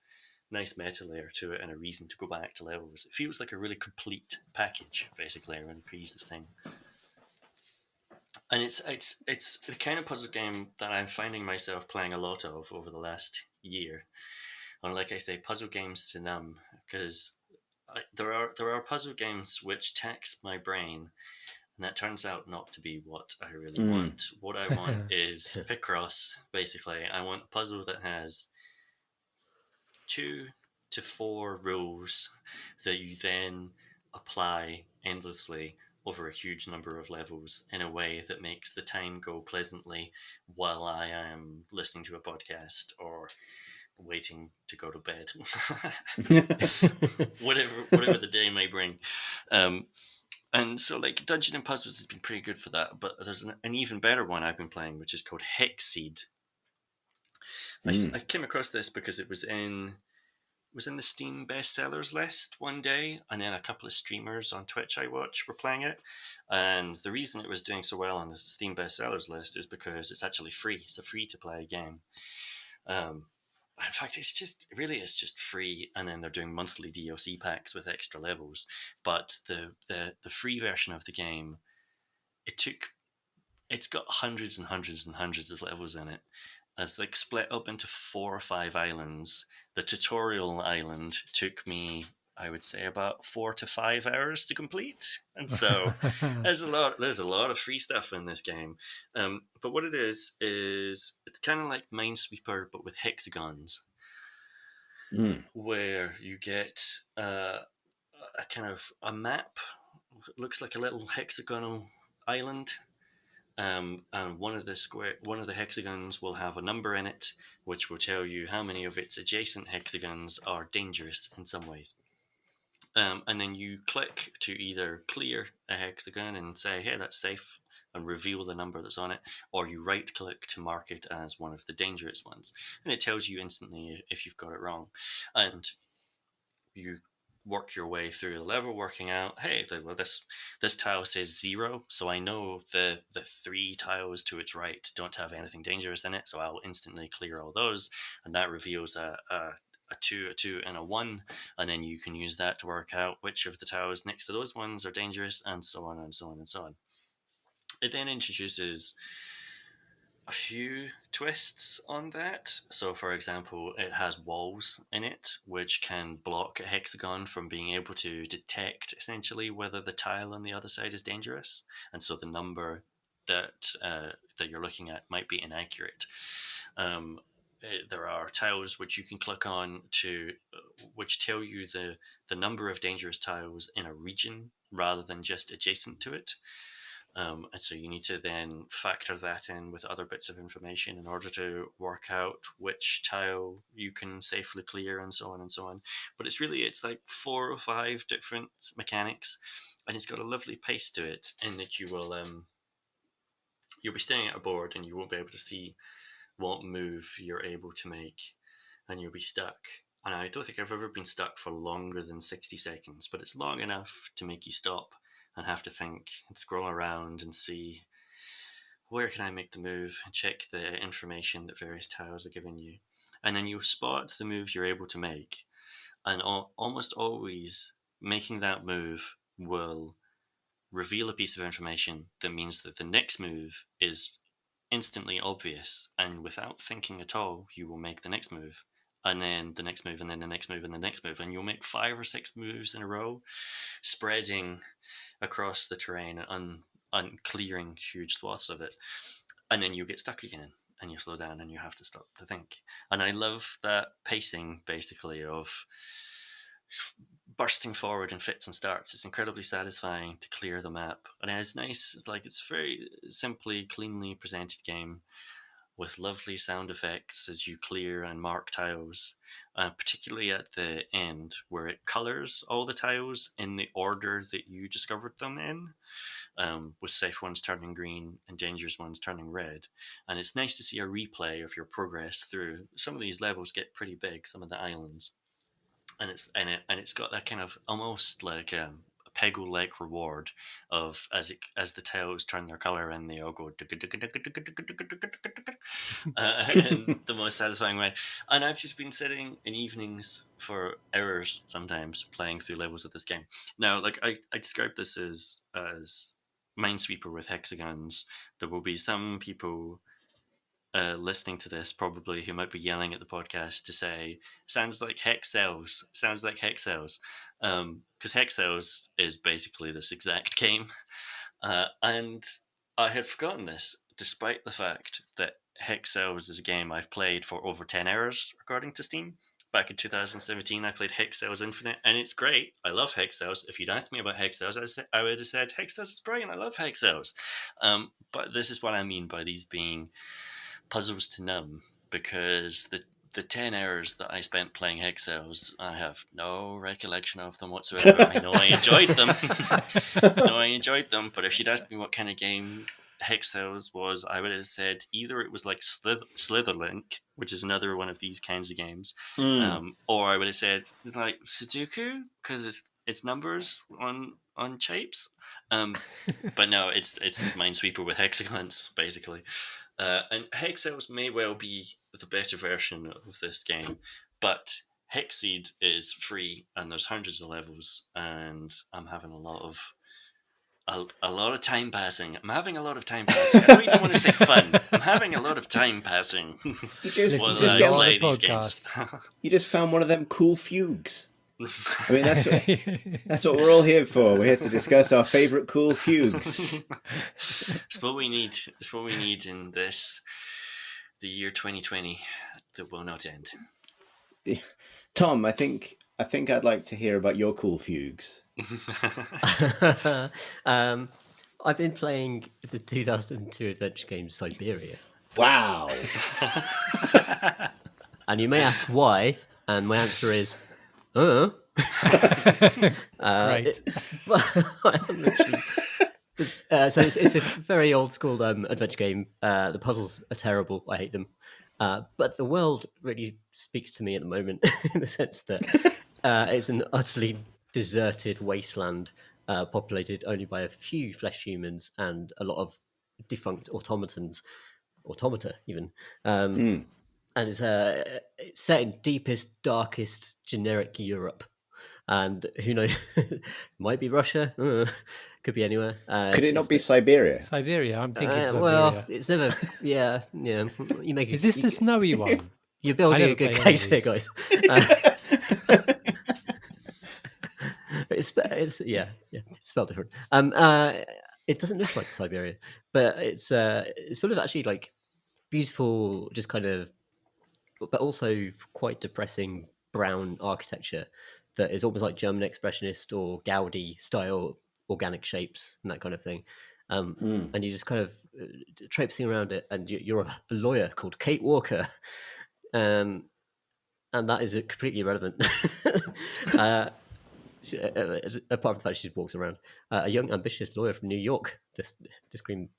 nice meta layer to it and a reason to go back to levels. It feels like a really complete package, basically, a really cohesive thing. And it's the kind of puzzle game that I'm finding myself playing a lot of over the last year. And like I say, puzzle games to numb, because there are puzzle games which tax my brain, and that turns out not to be what I really want. What I want is Picross, basically. I want a puzzle that has 2 to 4 rules that you then apply endlessly over a huge number of levels in a way that makes the time go pleasantly while I am listening to a podcast or waiting to go to bed. whatever the day may bring. And so like Dungeon and Puzzles has been pretty good for that, but there's an even better one I've been playing, which is called Hexseed. I came across this because it was in the Steam bestsellers list one day, and then a couple of streamers on Twitch I watch were playing it. And the reason it was doing so well on the Steam bestsellers list is because it's actually free. It's a free to play game. In fact, it's just free, and then they're doing monthly DLC packs with extra levels. But the free version of the game, it's got hundreds and hundreds and hundreds of levels in it. It's like split up into 4 or 5 islands. The tutorial island took me, I would say, about 4 to 5 hours to complete, and so there's a lot of free stuff in this game. But what it is it's kind of like Minesweeper, but with hexagons, where you get a kind of a map. It looks like a little hexagonal island. And one of the hexagons will have a number in it, which will tell you how many of its adjacent hexagons are dangerous in some ways. And then you click to either clear a hexagon and say, hey, that's safe, and reveal the number that's on it, or you right click to mark it as one of the dangerous ones. And it tells you instantly if you've got it wrong. And you work your way through the level, working out, hey, well, this tile says 0, so I know the 3 tiles to its right don't have anything dangerous in it, so I'll instantly clear all those, and that reveals a 2, a 2, and a 1, and then you can use that to work out which of the tiles next to those ones are dangerous, and so on and so on and so on. It then introduces a few twists on that. So, for example, it has walls in it which can block a hexagon from being able to detect essentially whether the tile on the other side is dangerous, and so the number that you're looking at might be inaccurate. There are tiles which you can click on to which tell you the number of dangerous tiles in a region rather than just adjacent to it. And so you need to then factor that in with other bits of information in order to work out which tile you can safely clear, and so on and so on. But it's like 4 or 5 different mechanics, and it's got a lovely pace to it in that you'll be staying at a board and you won't be able to see what move you're able to make, and you'll be stuck. And I don't think I've ever been stuck for longer than 60 seconds, but it's long enough to make you stop and have to think and scroll around and see where can I make the move and check the information that various tiles are giving you. And then you'll spot the moves you're able to make. And almost always making that move will reveal a piece of information that means that the next move is instantly obvious. And without thinking at all, you will make the next move. And then the next move, and then the next move, and the next move. And you'll make 5 or 6 moves in a row, spreading across the terrain and clearing huge swaths of it. And then you get stuck again, and you slow down, and you have to stop to think. And I love that pacing, basically, of bursting forward in fits and starts. It's incredibly satisfying to clear the map. And it's nice. It's a very simply, cleanly presented game with lovely sound effects as you clear and mark tiles, particularly at the end where it colours all the tiles in the order that you discovered them in, with safe ones turning green and dangerous ones turning red. And it's nice to see a replay of your progress through. Some of these levels get pretty big, some of the islands. and it's got that kind of almost like a Peggle-like reward of as the tiles turn their color and they all go in the most satisfying way. And I've just been sitting in evenings for hours sometimes playing through levels of this game. Now, like I describe this as Minesweeper with hexagons. There will be some people listening to this probably who might be yelling at the podcast to say sounds like hex elves, because hex elves is basically this exact game, and I had forgotten this despite the fact that Hex elves is a game I've played for over 10 hours according to Steam. Back in 2017, I played Hex Elves Infinite, and it's great. I love Hex Elves. If you'd asked me about Hex Elves, I would have said Hex Elves is brilliant. I love Hex Elves. But this is what I mean by these being puzzles to numb, because the 10 hours that I spent playing Hex Elves, I have no recollection of them whatsoever. I know I enjoyed them. But if you'd asked me what kind of game Hex Elves was, I would have said either it was like Slitherlink, which is another one of these kinds of games, or I would have said like Sudoku, because it's numbers on shapes. But no, it's Minesweeper with hexagons, basically. And Hex Elves may well be the better version of this game, but Hexseed is free and there's hundreds of levels, and I'm having a lot of time passing. I'm having a lot of time passing. I don't even want to say fun. I'm having a lot of time passing. You just play these games. You just found one of them cool fugues. I mean, that's what we're all here for. We're here to discuss our favourite cool fugues. It's what we need. It's what we need in the year 2020 that will not end. Tom, I think I'd like to hear about your cool fugues. I've been playing the 2002 adventure game Syberia. Wow. And you may ask why, and my answer is, right. So it's a very old school adventure game. The puzzles are terrible. I hate them. But the world really speaks to me at the moment in the sense that it's an utterly deserted wasteland populated only by a few flesh humans and a lot of defunct automata even. And it's set in deepest, darkest, generic Europe. And who knows, might be Russia, could be anywhere. Could it not be Siberia? Siberia, I'm thinking Siberia. Well, it's never, yeah. You make Is this the snowy one? You're building a good case here, guys. It's spelled different. It doesn't look like Siberia, but it's full of actually like beautiful, just kind of, but also quite depressing brown architecture that is almost like German expressionist or Gaudi style organic shapes and that kind of thing. And you just kind of traipsing around it, and you're a lawyer called Kate Walker, and that is completely irrelevant. Apart from the fact she just walks around, a young, ambitious lawyer from New York. This Steam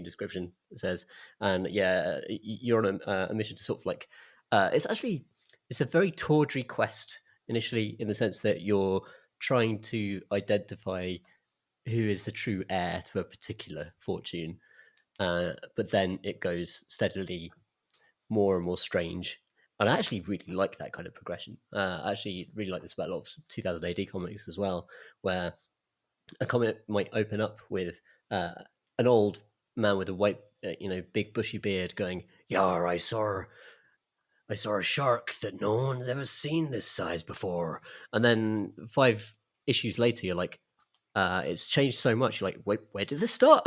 description says, and yeah, you're on a mission to sort of like. It's a very tawdry quest initially, in the sense that you're trying to identify who is the true heir to a particular fortune, but then it goes steadily more and more strange. And I actually really like that kind of progression. I actually really like this about a lot of 2000 AD comics as well, where a comic might open up with an old man with a white, big bushy beard going, "Yar, I saw a shark that no one's ever seen this size before." And then 5 issues later, you're like, it's changed so much. You're like, wait, where did this start?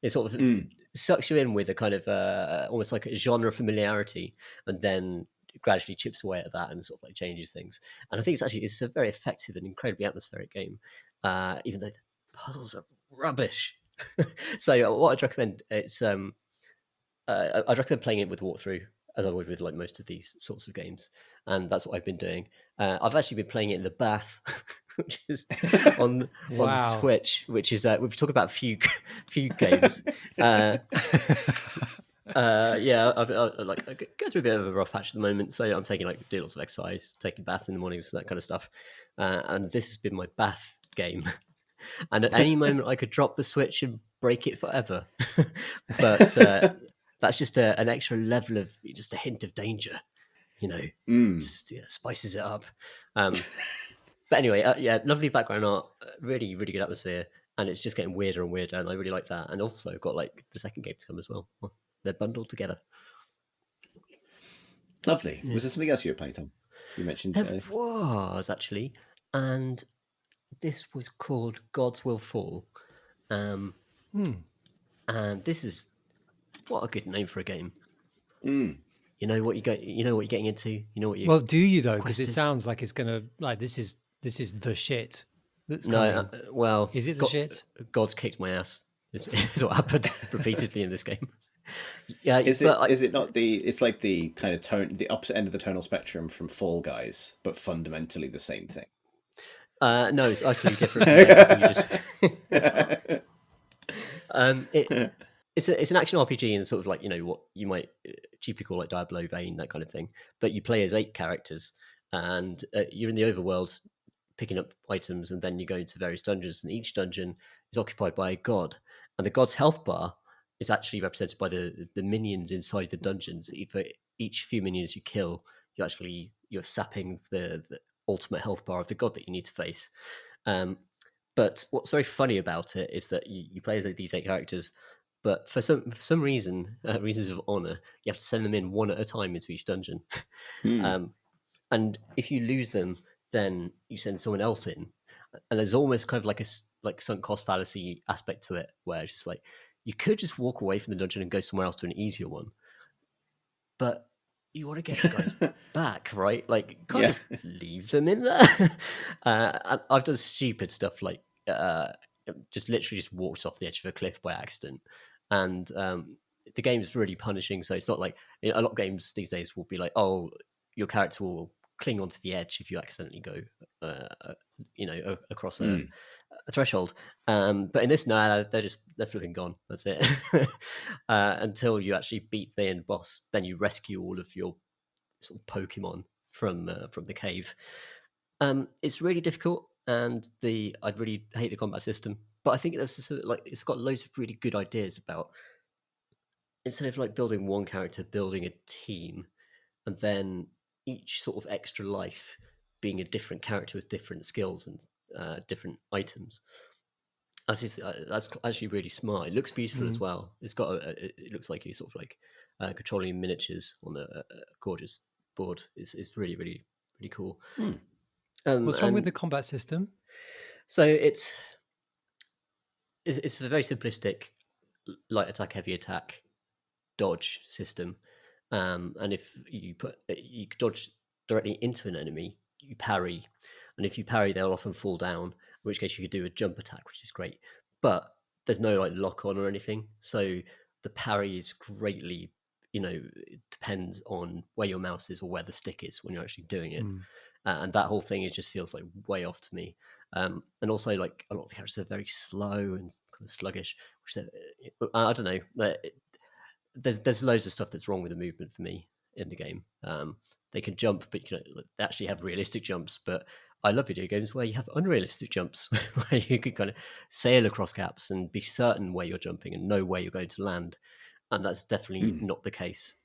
It sort of sucks you in with a kind of almost like a genre familiarity, and then gradually chips away at that and sort of like changes things. And I think it's a very effective and incredibly atmospheric game, even though the puzzles are rubbish. So what I'd recommend, I'd recommend playing it with walkthrough, as I would with like most of these sorts of games, and that's what I've been doing. I've actually been playing it in the bath, which is on Switch, which is we've talked about fugue games. Yeah, I go through a bit of a rough patch at the moment, so I'm taking do lots of exercise, taking baths in the mornings, that kind of stuff. And this has been my bath game. And at any moment, I could drop the switch and break it forever. But that's just an extra level of just a hint of danger, just spices it up. But anyway, lovely background art, really, really good atmosphere, and it's just getting weirder and weirder, and I really like that. And also got the second game to come as well. They're bundled together. Lovely. Was there something else you were playing, Tom? You mentioned There was actually, and this was called Gods Will Fall. And this is what a good name for a game. You know what you know what you're getting into. You know what you. Well, do you though? Because it is. sounds like it's gonna this is the shit. That's No, well, is it the shit? God's kicked my ass. Is what happened repeatedly in this game. Yeah, is it not the? It's like the kind of the opposite end of the tonal spectrum from Fall Guys, but fundamentally the same thing. No, it's actually different. It's an action RPG in sort of what you might cheaply call Diablo vein, that kind of thing. But you play as 8 characters, and you're in the overworld picking up items, and then you go into various dungeons, and each dungeon is occupied by a god, and the god's health bar is actually represented by the minions inside the dungeons. For each few minions you kill, you're sapping the ultimate health bar of the god that you need to face. But what's very funny about it is that you play as these 8 characters, but for some reason, reasons of honor, you have to send them in one at a time into each dungeon. And if you lose them, then you send someone else in, and there's almost kind of like a sunk cost fallacy aspect to it, where it's just you could just walk away from the dungeon and go somewhere else to an easier one, but you want to get the guys back, right? Can't just leave them in there. I've done stupid stuff just literally walked off the edge of a cliff by accident, and the game is really punishing. So it's not like a lot of games these days will be like, oh, your character will cling onto the edge if you accidentally go across a threshold, but in this, no, they're flipping gone. That's it. Until you actually beat the end boss, then you rescue all of your sort of Pokemon from the cave. It's really difficult, and I really hate the combat system, but I think that's it's got loads of really good ideas about, instead of building one character, building a team, and then each sort of extra life being a different character with different skills and different items. That's actually really smart. It looks beautiful as well. It's got it looks like you're sort of controlling miniatures on a gorgeous board. It's really, really, really cool. What's wrong with the combat system? So it's a very simplistic light attack, heavy attack, dodge system. And if you dodge directly into an enemy, you parry, and if you parry, they'll often fall down, in which case you could do a jump attack, which is great, but there's no lock on or anything, so the parry is greatly, it depends on where your mouse is or where the stick is when you're actually doing it. And that whole thing, it just feels way off to me. And also a lot of the characters are very slow and kind of sluggish, which I don't know. There's loads of stuff that's wrong with the movement for me in the game. They can jump, but they actually have realistic jumps. But I love video games where you have unrealistic jumps, where you can kind of sail across gaps and be certain where you're jumping and know where you're going to land. And that's definitely not the case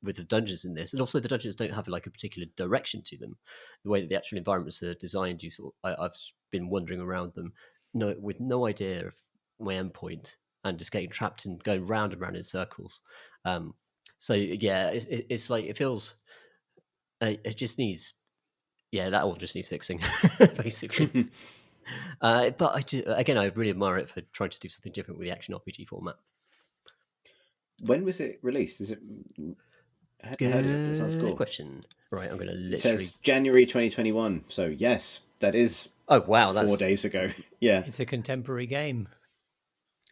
with the dungeons in this. And also the dungeons don't have a particular direction to them. The way that the actual environments are designed, I've been wandering around them with no idea of my endpoint, and just getting trapped and going round and round in circles. So yeah, it's it feels, it just needs, that all just needs fixing, basically. But I really admire it for trying to do something different with the action RPG format. When was it released? Is it? It sounds cool. Question. Right, I'm going to literally. It says January 2021. So yes, that is. Oh wow, that's 4 days ago. Yeah, it's a contemporary game.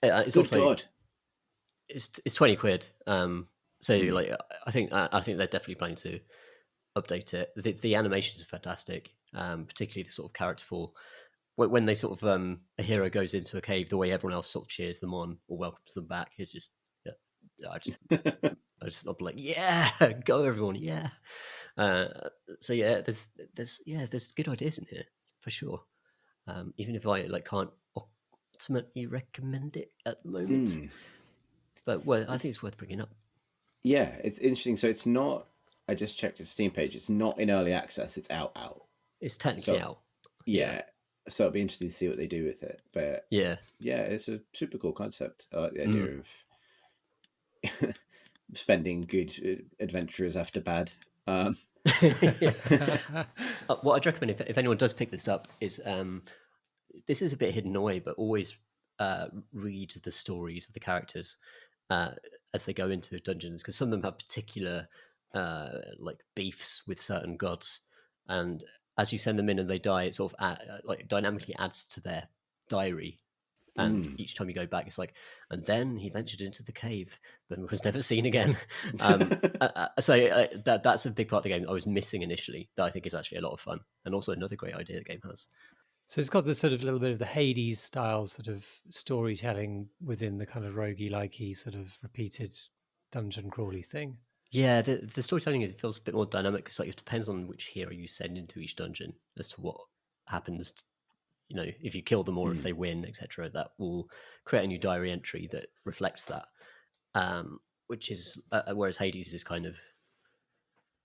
It's Good also God. It's 20 quid. So I think they're definitely planning to update it. The animations are fantastic, particularly the sort of character fall when they sort of a hero goes into a cave. The way everyone else sort of cheers them on or welcomes them back is just I'm like, yeah, go everyone, yeah. So yeah, there's good ideas in here for sure. Even if I can't ultimately recommend it at the moment, but I think it's worth bringing up. Yeah, it's interesting. So it's not. I just checked the Steam page. It's not in early access. It's out. It's technically So, out. Yeah. So it'll be interesting to see what they do with it. But yeah, it's a super cool concept. I like the idea of spending good adventurers after bad. What I'd recommend if anyone does pick this up is this is a bit hidden away, but always read the stories of the characters as they go into dungeons, because some of them have particular beefs with certain gods, and as you send them in and they die, it sort of dynamically adds to their diary. And each time you go back, it's like, and then he ventured into the cave, but was never seen again. So that's a big part of the game I was missing initially, that I think is actually a lot of fun, and also another great idea the game has. So it's got this sort of little bit of the Hades style sort of storytelling within the kind of roguey-likey sort of repeated dungeon crawly thing. Yeah, the storytelling feels a bit more dynamic, because it depends on which hero you send into each dungeon as to what happens. If you kill them or if they win, etc., that will create a new diary entry that reflects that. Which is whereas Hades is kind of,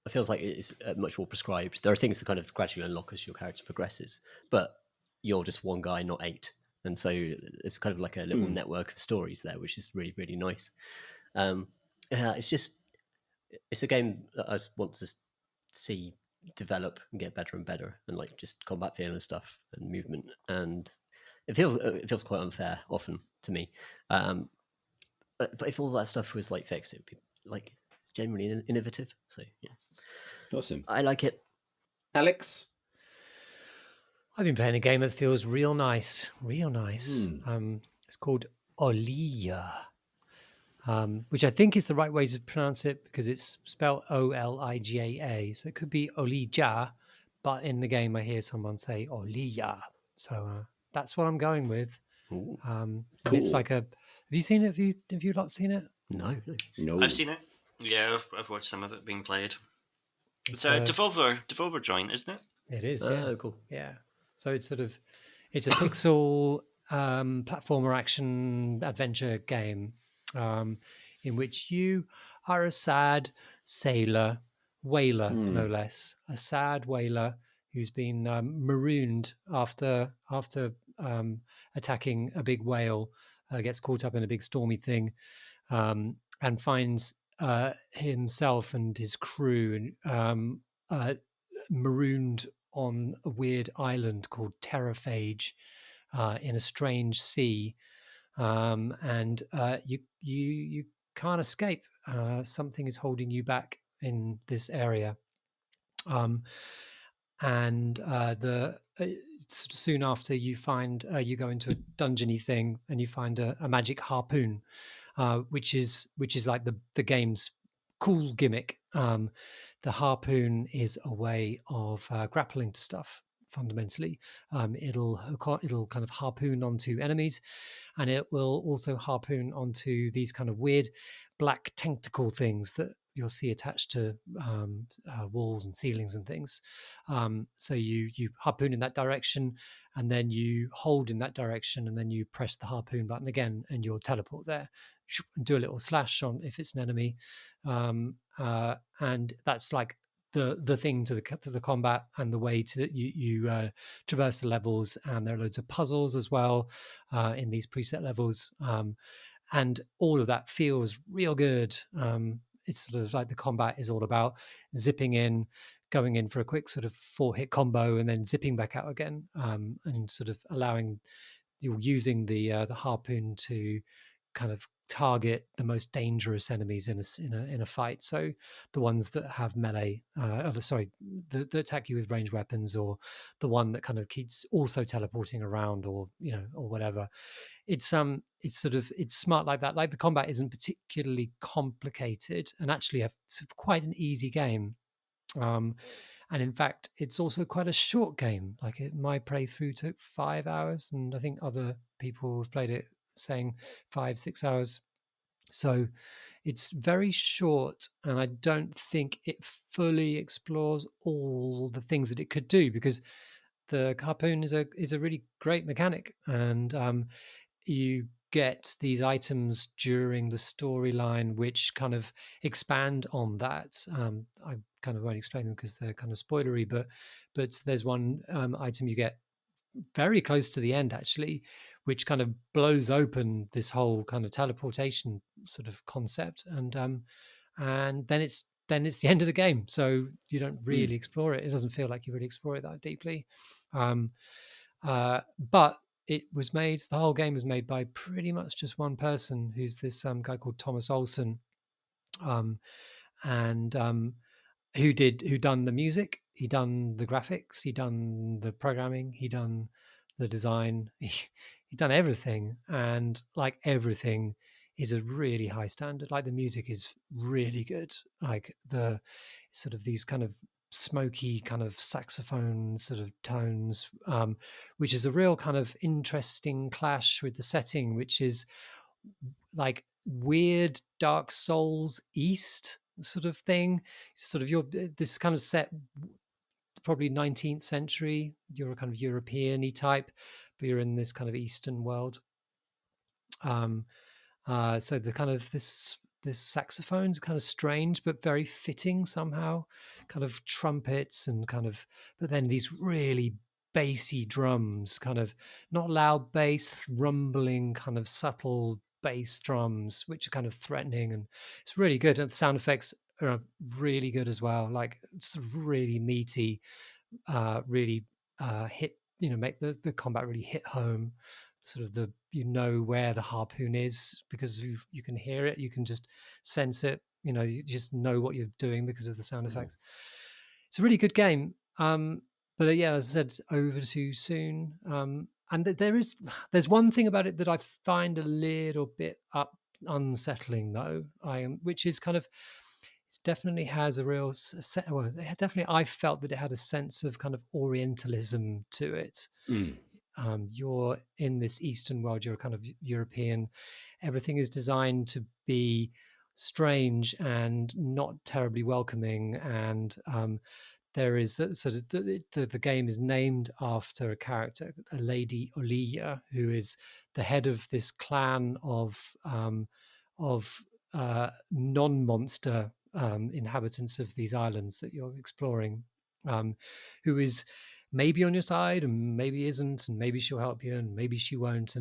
it feels like it's much more prescribed. There are things that kind of gradually unlock as your character progresses, but you're just one guy, not 8, and so it's kind of like a little network of stories there, which is really, really nice. It's a game that I want to see develop and get better and better, and just combat feeling and stuff and movement, and it feels quite unfair often to me. But if all that stuff was fixed, it would be it's genuinely innovative. So yeah, Awesome. I like it. Alex, I've been playing a game that feels real nice. It's called Olija, which I think is the right way to pronounce it, because it's spelled Olija. So it could be Olija, but in the game I hear someone say Olija. So that's what I'm going with. cool. It's like have you seen it? Have you lot seen it? No. I've seen it. Yeah, I've watched some of it being played. It's a Devolver joint, isn't it? It is. Yeah. Oh, cool. Yeah. So it's a pixel platformer action adventure game in which you are a sad whaler, no less, a sad whaler who's been marooned after attacking a big whale, gets caught up in a big stormy thing, and finds himself and his crew marooned on a weird island called Terraphage in a strange sea, and you can't escape. Something is holding you back in this area, and soon after you find you go into a dungeony thing and you find a magic harpoon, which is like the game's cool gimmick. The harpoon is a way of grappling to stuff. Fundamentally, it'll kind of harpoon onto enemies, and it will also harpoon onto these kind of weird black tentacle things that you'll see attached to walls and ceilings and things. So you harpoon in that direction, and then you hold in that direction, and then you press the harpoon button again, and you'll teleport there. Do a little slash on if it's an enemy, and that's like the thing to the combat and the way to you traverse the levels. And there are loads of puzzles as well in these preset levels, and all of that feels real good. It's sort of like the combat is all about zipping in, going in for a quick sort of 4-hit combo, and then zipping back out again, and sort of using the harpoon to kind of target the most dangerous enemies in a fight. So the ones that have melee, that attack you with ranged weapons, or the one that kind of keeps also teleporting around, or or whatever. It's smart like that. Like, the combat isn't particularly complicated, and actually quite an easy game. And in fact, it's also quite a short game. Like, my playthrough took 5 hours, and I think other people who've played it saying 5-6 hours. So it's very short, and I don't think it fully explores all the things that it could do, because the harpoon is a really great mechanic, and you get these items during the storyline which kind of expand on that. I kind of won't explain them because they're kind of spoilery, but there's one item you get very close to the end, actually, which kind of blows open this whole kind of teleportation sort of concept, and then it's the end of the game. So you don't really explore it. It doesn't feel like you really explore it that deeply. But the whole game was made by pretty much just one person, who's this guy called Thomas Olsen, and who done the music, he done the graphics, he done the programming, he done the design, he done everything, and like everything is a really high standard. Like the music is really good, like the sort of these kind of smoky kind of saxophone sort of tones, which is a real kind of interesting clash with the setting, which is like weird Dark Souls East sort of thing. Sort of this kind of set probably 19th century. You're a kind of European-y type, but you're in this kind of Eastern world. So the kind of this saxophone's kind of strange but very fitting somehow, kind of trumpets and kind of, but then these really bassy drums, kind of not loud bass, rumbling kind of subtle bass drums, which are kind of threatening, and it's really good. And the sound effects are really good as well, like sort of really meaty, really hit, make the combat really hit home. Sort of where the harpoon is because you can hear it, you can just sense it, you just know what you're doing because of the sound effects. It's a really good game, but yeah, as I said, it's over too soon. And there's one thing about it that I find a little bit unsettling though, which is kind of, it definitely has a real I felt that it had a sense of kind of Orientalism to it. You're in this Eastern world, you're kind of European, everything is designed to be strange and not terribly welcoming, and there is sort of the game is named after a character, a lady Olija, who is the head of this clan of non-monster inhabitants of these islands that you're exploring, who is maybe on your side and maybe isn't, and maybe she'll help you and maybe she won't,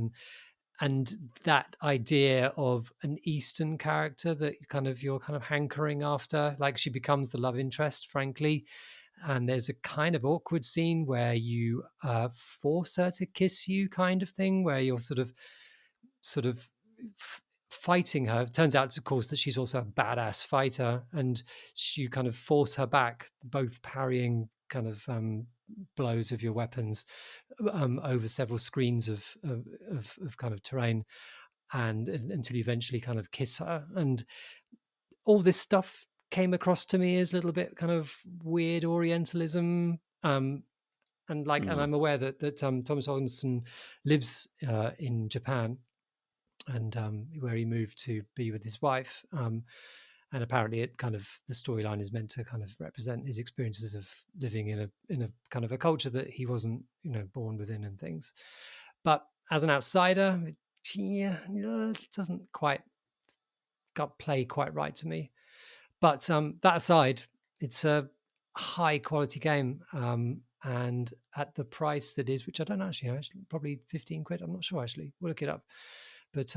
and that idea of an Eastern character that you're kind of hankering after, like she becomes the love interest, frankly. And there's a kind of awkward scene where you force her to kiss you, kind of thing, where you're sort of fighting her. It turns out, of course, that she's also a badass fighter, and you kind of force her back, both parrying kind of blows of your weapons over several screens of kind of terrain, and until you eventually kind of kiss her. And all this stuff came across to me as a little bit kind of weird Orientalism. And I'm aware that Thomas Olsen lives in Japan, and where he moved to be with his wife. And apparently it kind of, the storyline is meant to kind of represent his experiences of living in a kind of a culture that he wasn't, born within and things. But as an outsider, it doesn't quite play quite right to me. But that aside, it's a high quality game. And at the price that is, which I don't actually know, probably 15 quid. I'm not sure, actually. We'll look it up. But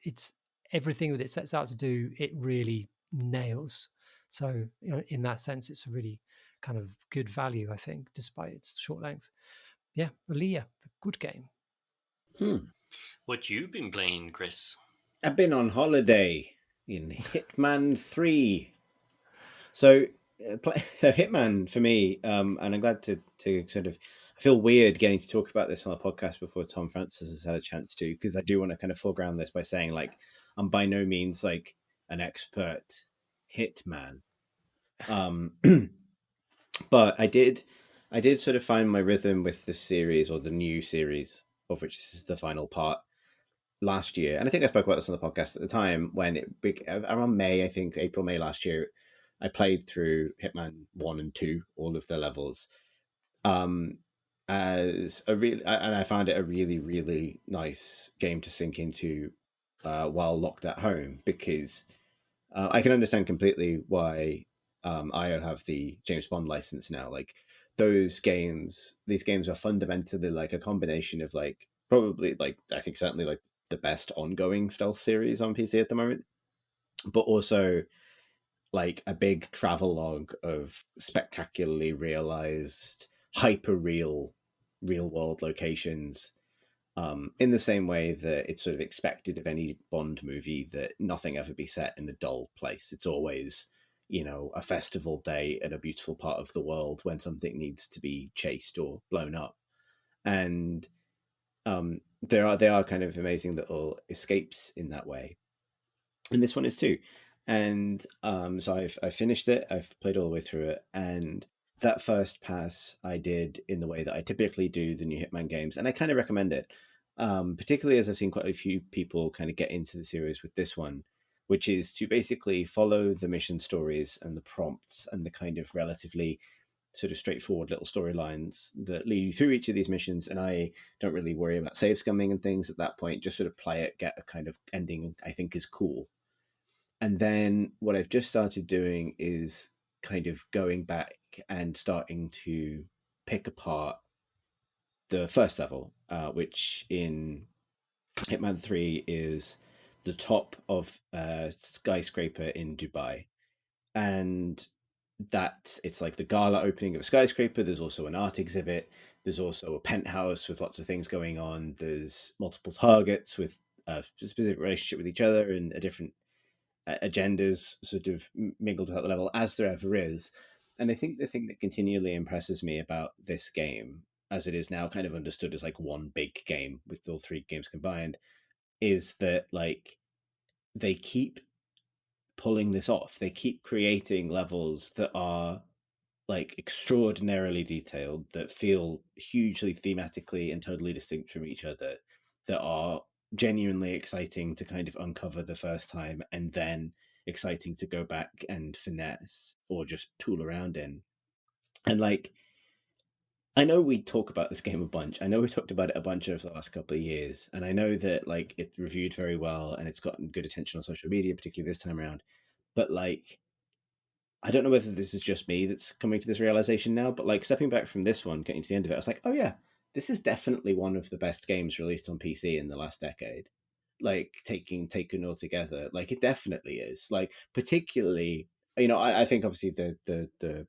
it's everything that it sets out to do, it really nails. So in that sense, it's a really kind of good value, I think, despite its short length. Yeah, Aliyah, a good game. What you been playing, Chris? I've been on holiday in Hitman 3. So Hitman for me, and I'm glad to sort of, I feel weird getting to talk about this on a podcast before Tom Francis has had a chance to, because I do want to kind of foreground this by saying, like, I'm by no means like an expert hitman. But I did sort of find my rhythm with the series, or the new series, of which this is the final part, last year, and I think I spoke about this on the podcast at the time, when around May, I think April, May last year, I played through Hitman 1 and 2, all of the levels, as a real, and I found it a really, really nice game to sink into while locked at home, because I can understand completely why IO have the James Bond license now. Like, these games are fundamentally like a combination of like, probably, like, I think certainly like the best ongoing stealth series on PC at the moment, but also like a big travelogue of spectacularly realized, hyper real world locations, in the same way that it's sort of expected of any Bond movie that nothing ever be set in a dull place. It's always, a festival day at a beautiful part of the world when something needs to be chased or blown up. And they are kind of amazing little escapes in that way. And this one is too. And so I've finished it. I've played all the way through it, and that first pass I did in the way that I typically do the new Hitman games, and I kind of recommend it, particularly as I've seen quite a few people kind of get into the series with this one, which is to basically follow the mission stories and the prompts and the kind of relatively sort of straightforward little storylines that lead you through each of these missions. And I don't really worry about save scumming and things at that point. Just sort of play it, get a kind of ending I think is cool. And then what I've just started doing is kind of going back and starting to pick apart the first level, which in Hitman 3 is the top of a skyscraper in Dubai. And it's like the gala opening of a skyscraper. There's also an art exhibit. There's also a penthouse with lots of things going on. There's multiple targets with a specific relationship with each other and a different agendas sort of mingled throughout the level, as there ever is. And I think the thing that continually impresses me about this game, as it is now kind of understood as like one big game with all three games combined, is that like they keep pulling this off. They keep creating levels that are like extraordinarily detailed, that feel hugely thematically and totally distinct from each other, that are genuinely exciting to kind of uncover the first time, and then exciting to go back and finesse or just tool around in. And like, I know we talk about this game a bunch. I know we talked about it a bunch over the last couple of years, and I know that like it reviewed very well and it's gotten good attention on social media, particularly this time around. But like, I don't know whether this is just me that's coming to this realization now, but like stepping back from this one, getting to the end of it, I was like, oh yeah, this is definitely one of the best games released on PC in the last decade. Like taken all together, like it definitely is. Like particularly, I think obviously the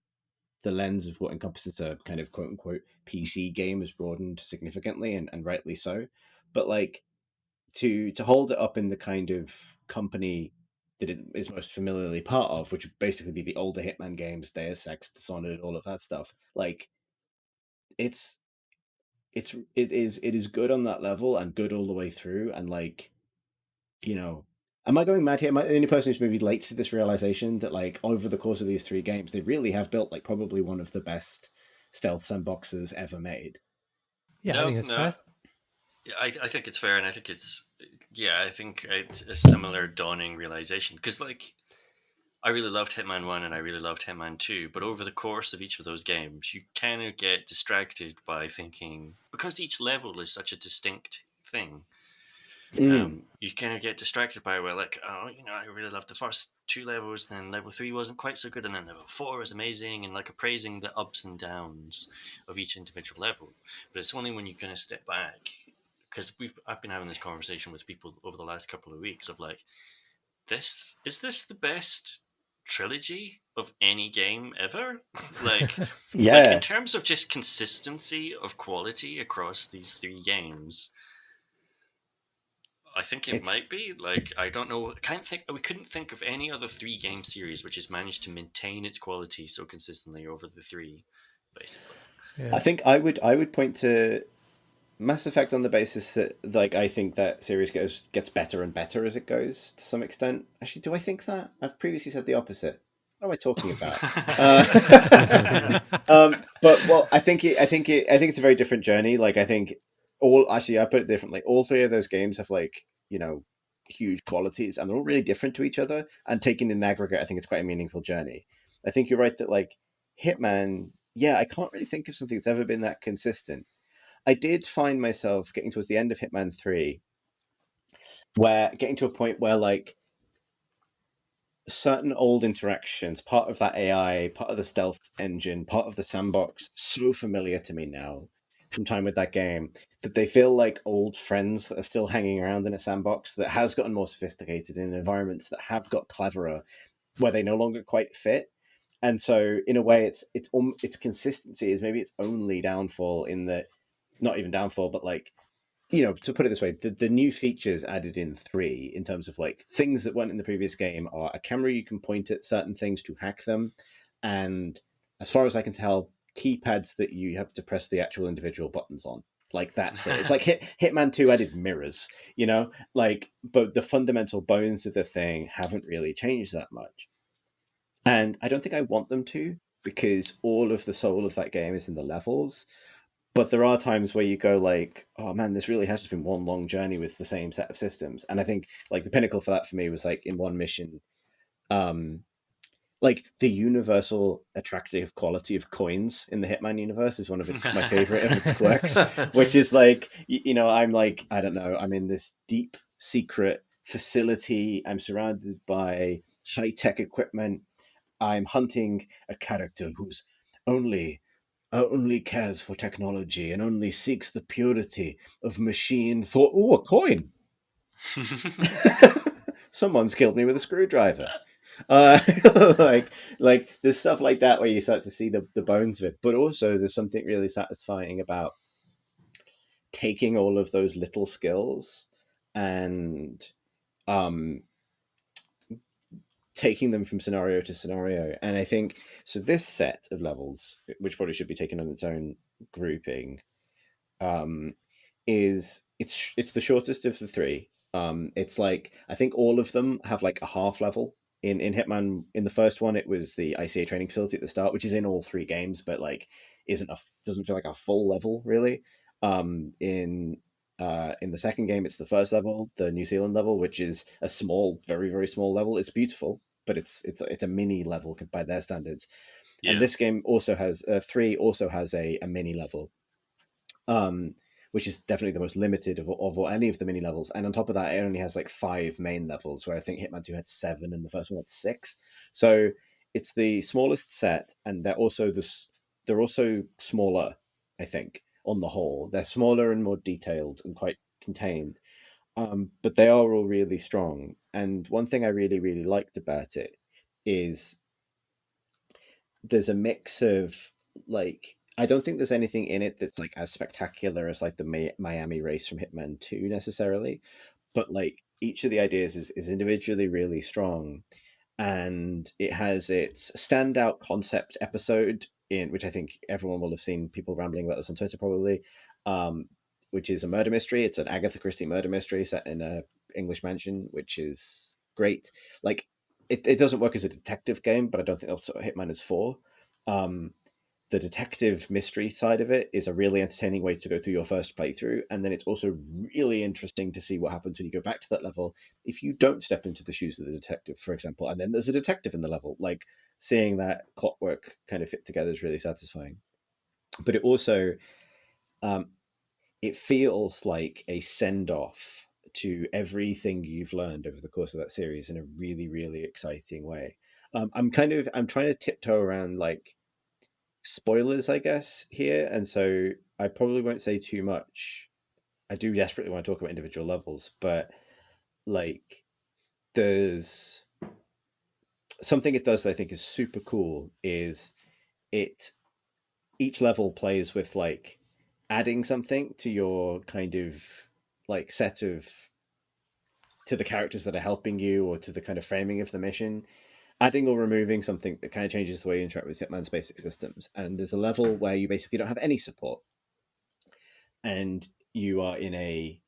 lens of what encompasses a kind of quote unquote PC game has broadened significantly, and rightly so. But like to hold it up in the kind of company that it is most familiarly part of, which would basically be the older Hitman games, Deus Ex, Dishonored, all of that stuff. Like it is good on that level and good all the way through. And like, am I going mad here? Am I the only person who's maybe late to this realization that like over the course of these three games, they really have built like probably one of the best stealth sandboxes ever made? Yeah, I think it's fair. Yeah, I think it's fair, and I think it's a similar dawning realization, because like I really loved Hitman 1 and I really loved Hitman 2, but over the course of each of those games, you kind of get distracted by thinking, because each level is such a distinct thing, you kind of get distracted by, well, like, I really loved the first two levels, then level 3 wasn't quite so good, and then level 4 was amazing, and like appraising the ups and downs of each individual level. But it's only when you kind of step back, because I've been having this conversation with people over the last couple of weeks of like, is this the best trilogy of any game ever? Like, yeah, like in terms of just consistency of quality across these three games, I think it might be. Like, I don't know. We couldn't think of any other 3-game series which has managed to maintain its quality so consistently over the three, basically. Yeah. I think I would point to Mass Effect on the basis that, like, I think that series gets better and better as it goes to some extent. Actually, do I think that? I've previously said the opposite. What am I talking about? But well, I think it's a very different journey. Like, I think I put it differently. All three of those games have like huge qualities, and they're all really different to each other. And taken in aggregate, I think it's quite a meaningful journey. I think you're right that like Hitman, I can't really think of something that's ever been that consistent. I did find myself getting towards the end of Hitman 3, where getting to a point where like certain old interactions, part of that AI, part of the stealth engine, part of the sandbox, so familiar to me now from time with that game that they feel like old friends that are still hanging around in a sandbox that has gotten more sophisticated in environments that have got cleverer, where they no longer quite fit. And so in a way its consistency is maybe its only downfall, in that, not even downfall, but like, to put it this way, the new features added in 3 in terms of like things that weren't in the previous game are a camera you can point at certain things to hack them, and as far as I can tell, keypads that you have to press the actual individual buttons on. Like that's it. It's like Hitman 2 added mirrors, like, but the fundamental bones of the thing haven't really changed that much. And I don't think I want them to, because all of the soul of that game is in the levels. But there are times where you go like, oh man, this really has just been one long journey with the same set of systems. And I think like the pinnacle for that for me was like in one mission, like the universal attractive quality of coins in the Hitman universe is one of my favorite of its quirks, which is like, I'm like, I don't know, I'm in this deep secret facility. I'm surrounded by high-tech equipment. I'm hunting a character who's only cares for technology and only seeks the purity of machine thought. Oh, a coin! Someone's killed me with a screwdriver. Like there's stuff like that where you start to see the bones of it, but also there's something really satisfying about taking all of those little skills and taking them from scenario to scenario. And I think so this set of levels, which probably should be taken on its own grouping, is it's the shortest of the 3. It's like, I think all of them have like a half level. In Hitman, in the first one, it was the ICA training facility at the start, which is in all 3 games, but like doesn't feel like a full level really. In the second game, it's the first level, the New Zealand level, which is a small, very, very small level. It's beautiful, but it's a mini level by their standards. Yeah. And this game also has 3 also has a mini level, which is definitely the most limited of any of the mini levels. And on top of that, it only has like 5 main levels, where I think Hitman 2 had 7 and the first one had 6. So it's the smallest set, and they're also smaller, I think, on the whole. They're smaller and more detailed and quite contained. But they are all really strong. And one thing I really, really liked about it is there's a mix of like, I don't think there's anything in it that's like as spectacular as like the Miami race from Hitman 2 necessarily, but like each of the ideas is individually really strong, and it has its standout concept episode, in which I think everyone will have seen people rambling about this on Twitter probably, which is a murder mystery. It's an Agatha Christie murder mystery set in a English mansion, which is great. Like it doesn't work as a detective game, but I don't think that's what Hitman is for. The detective mystery side of it is a really entertaining way to go through your first playthrough. And then it's also really interesting to see what happens when you go back to that level if you don't step into the shoes of the detective, for example. And then there's a detective in the level. Like seeing that clockwork kind of fit together is really satisfying. But it also, it feels like a send-off to everything you've learned over the course of that series in a really, really exciting way. I'm trying to tiptoe around like spoilers, I guess, here, and so I probably won't say too much. I do desperately want to talk about individual levels, but like there's something it does that I think is super cool, is each level plays with like adding something to your kind of like set of to the characters that are helping you, or to the kind of framing of the mission, adding or removing something that kind of changes the way you interact with Hitman's basic systems. And there's a level where you basically don't have any support, and you are in a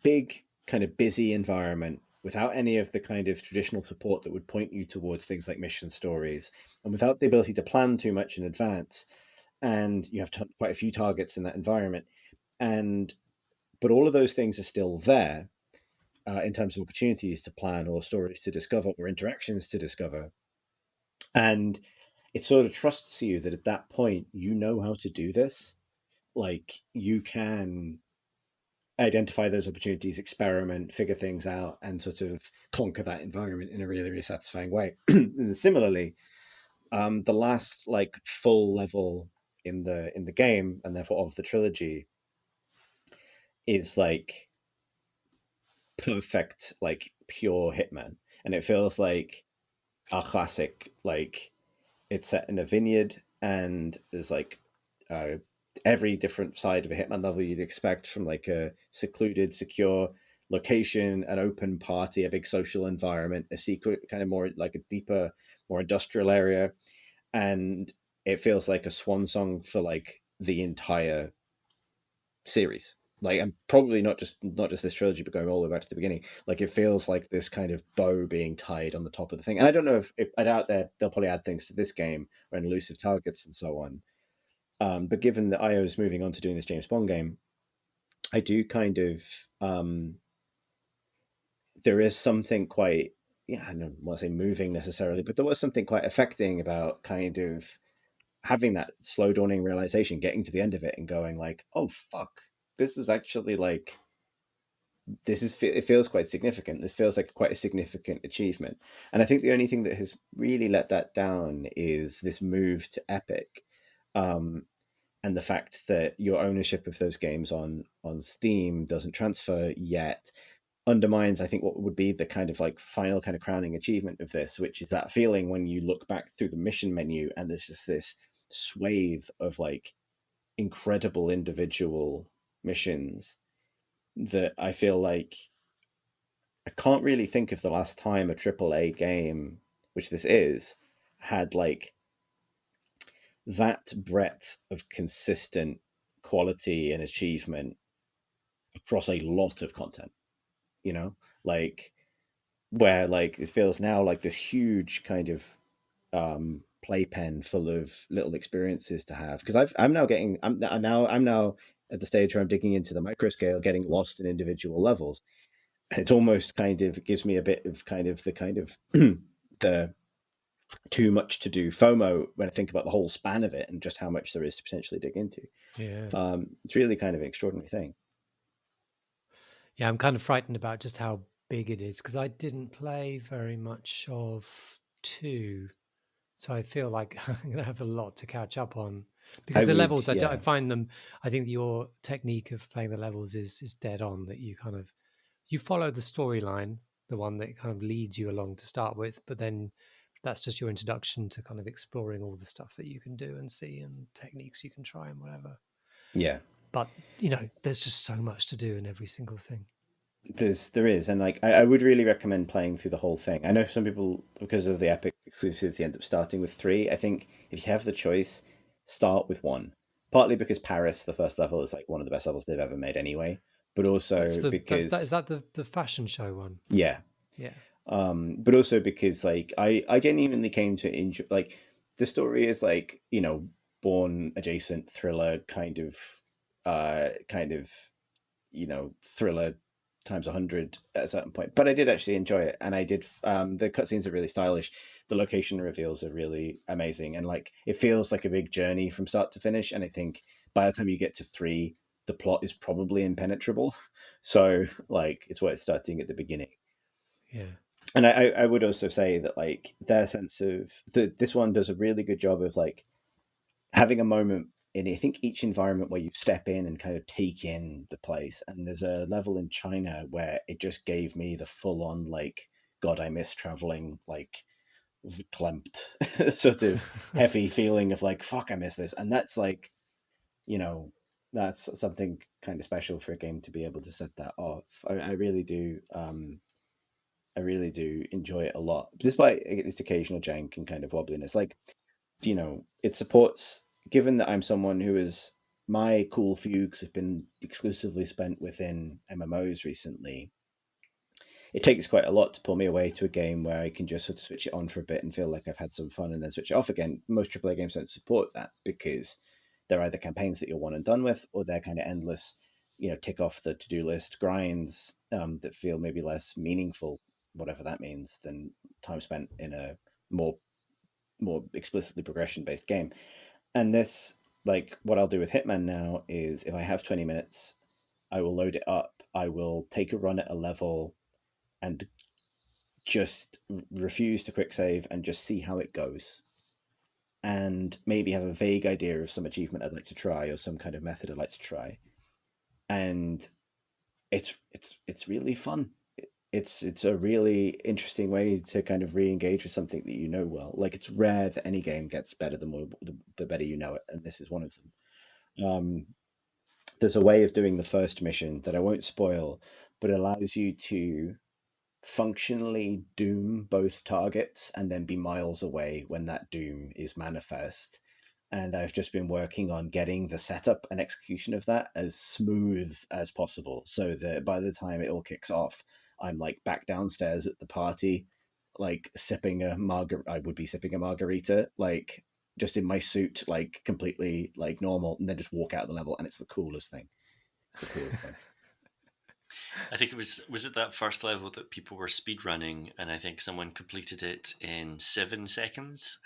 big kind of busy environment without any of the kind of traditional support that would point you towards things like mission stories, and without the ability to plan too much in advance. And you have quite a few targets in that environment, but all of those things are still there. in terms of opportunities to plan or stories to discover or interactions to discover. And it sort of trusts you that at that point, you know how to do this. Like, you can identify those opportunities, experiment, figure things out, and sort of conquer that environment in a really, really satisfying way. And similarly, the last like full level in the game, and therefore of the trilogy, is like perfect, like pure Hitman, and it feels like a classic. Like, it's set in a vineyard, and there's like every different side of a Hitman level you'd expect, from like a secluded, secure location, an open party, a big social environment, a secret kind of more like a deeper, more industrial area. And it feels like a swan song for like the entire series. Like, and probably not just this trilogy, but going all the way back to the beginning. Like, it feels like this kind of bow being tied on the top of the thing. And I don't know if I doubt they'll probably add things to this game or elusive targets and so on. But given that IO is moving on to doing this James Bond game, I do kind of there is something quite, I don't want to say moving necessarily, but there was something quite affecting about kind of having that slow dawning realization, getting to the end of it and going like, oh fuck, this is actually like, it feels quite significant. This feels like quite a significant achievement. And I think the only thing that has really let that down is this move to Epic. And the fact that your ownership of those games on Steam doesn't transfer yet undermines, I think, what would be the kind of like final kind of crowning achievement of this, which is that feeling when you look back through the mission menu and there's just this swathe of like incredible individual missions that I feel like I can't really think of the last time a AAA game, which this is, had like that breadth of consistent quality and achievement across a lot of content, you know, like where like it feels now like this huge kind of playpen full of little experiences to have. Because I'm now at the stage where I'm digging into the micro scale, getting lost in individual levels. And it's almost kind of gives me a bit of the too much to do FOMO when I think about the whole span of it and just how much there is to potentially dig into. Yeah. It's really kind of an extraordinary thing. Yeah, I'm kind of frightened about just how big it is, because I didn't play very much of 2. So I feel like I'm going to have a lot to catch up on, because levels, I find them, I think your technique of playing the levels is dead on, that you kind of, you follow the storyline, the one that kind of leads you along to start with, but then that's just your introduction to kind of exploring all the stuff that you can do and see and techniques you can try and whatever. Yeah. But, you know, there's just so much to do in every single thing. There is. And like, I would really recommend playing through the whole thing. I know some people, because of the Epic exclusivity, end up starting with 3. I think if you have the choice, start with 1. Partly because Paris, the first level, is like one of the best levels they've ever made anyway. But also because... Is that the fashion show one? Yeah. Yeah. But also because like I genuinely came to enjoy, like, the story is like, you know, Bourne adjacent thriller kind of you know, thriller times 100 at a certain point. But I did actually enjoy it, and I did. The cutscenes are really stylish. The location reveals are really amazing, and like it feels like a big journey from start to finish. And I think by the time you get to 3, the plot is probably impenetrable. So like it's worth starting at the beginning. Yeah. And I would also say that like their sense of this one does a really good job of like having a moment in, I think, each environment where you step in and kind of take in the place. And there's a level in China where it just gave me the full on like, God, I miss traveling, like verklempt sort of heavy feeling of like, fuck, I miss this. And that's like, you know, that's something kind of special for a game to be able to set that off. I really do. I really do enjoy it a lot, despite its occasional jank and kind of wobbliness. Like, you know, it supports, given that I'm someone who is, my cool fugues have been exclusively spent within MMOs recently, it takes quite a lot to pull me away to a game where I can just sort of switch it on for a bit and feel like I've had some fun and then switch it off again. Most AAA games don't support that because they're either campaigns that you're one and done with, or they're kind of endless tick off the to-do list grinds that feel maybe less meaningful, whatever that means, than time spent in a more explicitly progression-based game. And this, like, what I'll do with Hitman now is if I have 20 minutes, I will load it up. I will take a run at a level and just refuse to quick save and just see how it goes. And maybe have a vague idea of some achievement I'd like to try or some kind of method I'd like to try. And it's really fun. It's a really interesting way to kind of re-engage with something that you know well. Like, it's rare that any game gets better the better you know it, and this is one of them. There's a way of doing the first mission that I won't spoil, but it allows you to functionally doom both targets and then be miles away when that doom is manifest. And I've just been working on getting the setup and execution of that as smooth as possible, so that by the time it all kicks off, I'm like back downstairs at the party, like sipping a margarita. I would be sipping a margarita, like just in my suit, like completely like normal, and then just walk out of the level, and it's the coolest thing. It's the coolest thing. I think it was it that first level that people were speed running, and I think someone completed it in 7 seconds.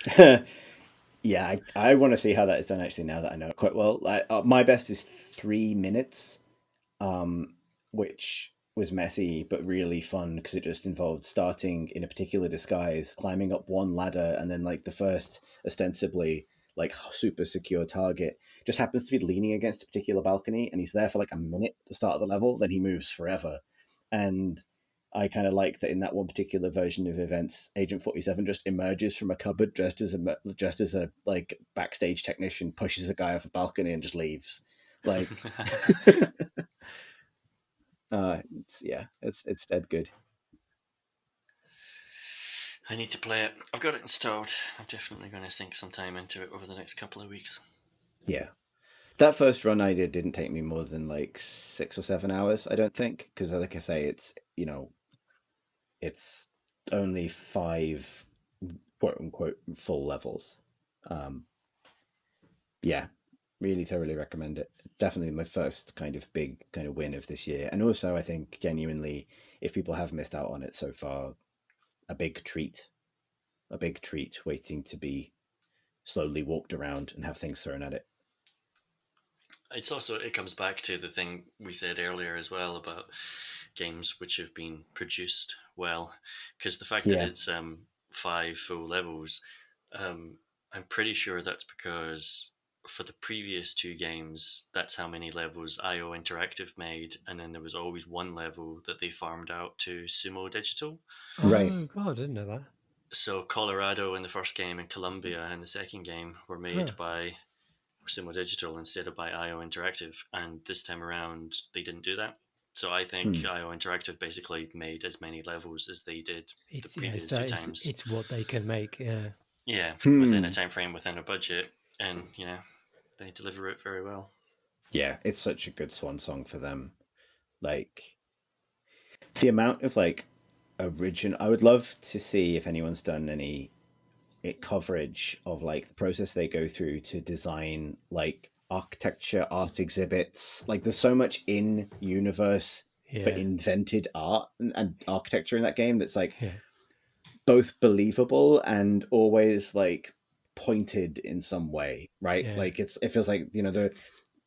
Yeah, I want to see how that is done actually, now that I know it quite well. My best is 3 minutes, which was messy but really fun because it just involved starting in a particular disguise, climbing up one ladder, and then like the first ostensibly like super secure target just happens to be leaning against a particular balcony, and he's there for like a minute at the start of the level, then he moves forever. And I kind of like that in that one particular version of events, Agent 47 just emerges from a cupboard dressed as a like backstage technician, pushes a guy off a balcony and just leaves. Like, it's dead good. I need to play it. I've got it installed. I'm definitely going to sink some time into it over the next couple of weeks. Yeah. That first run I did didn't take me more than like 6 or 7 hours, I don't think, because like I say, it's it's only 5 quote unquote full levels. Yeah, really thoroughly recommend it. Definitely my first kind of big kind of win of this year. And also I think genuinely, if people have missed out on it so far, a big treat waiting to be slowly walked around and have things thrown at it. It's also, it comes back to the thing we said earlier as well about games which have been produced well, because the fact that it's 5 full levels, I'm pretty sure that's because for the previous 2 games, that's how many levels IO Interactive made, and then there was always one level that they farmed out to Sumo Digital. Right. Oh god, I didn't know that. So Colorado in the first game and Columbia in the second game were made by Sumo Digital instead of by IO Interactive, and this time around they didn't do that. So I think IO Interactive basically made as many levels as they did the previous 2 times. It's what they can make, within a time frame, within a budget, and they deliver it very well. Yeah, it's such a good swan song for them. Like, the amount of like original, I would love to see if anyone's done any coverage of like the process they go through to design like architecture, art exhibits. Like, there's so much in universe but invented art and architecture in that game that's like both believable and always like pointed in some way, right? Like, it feels like the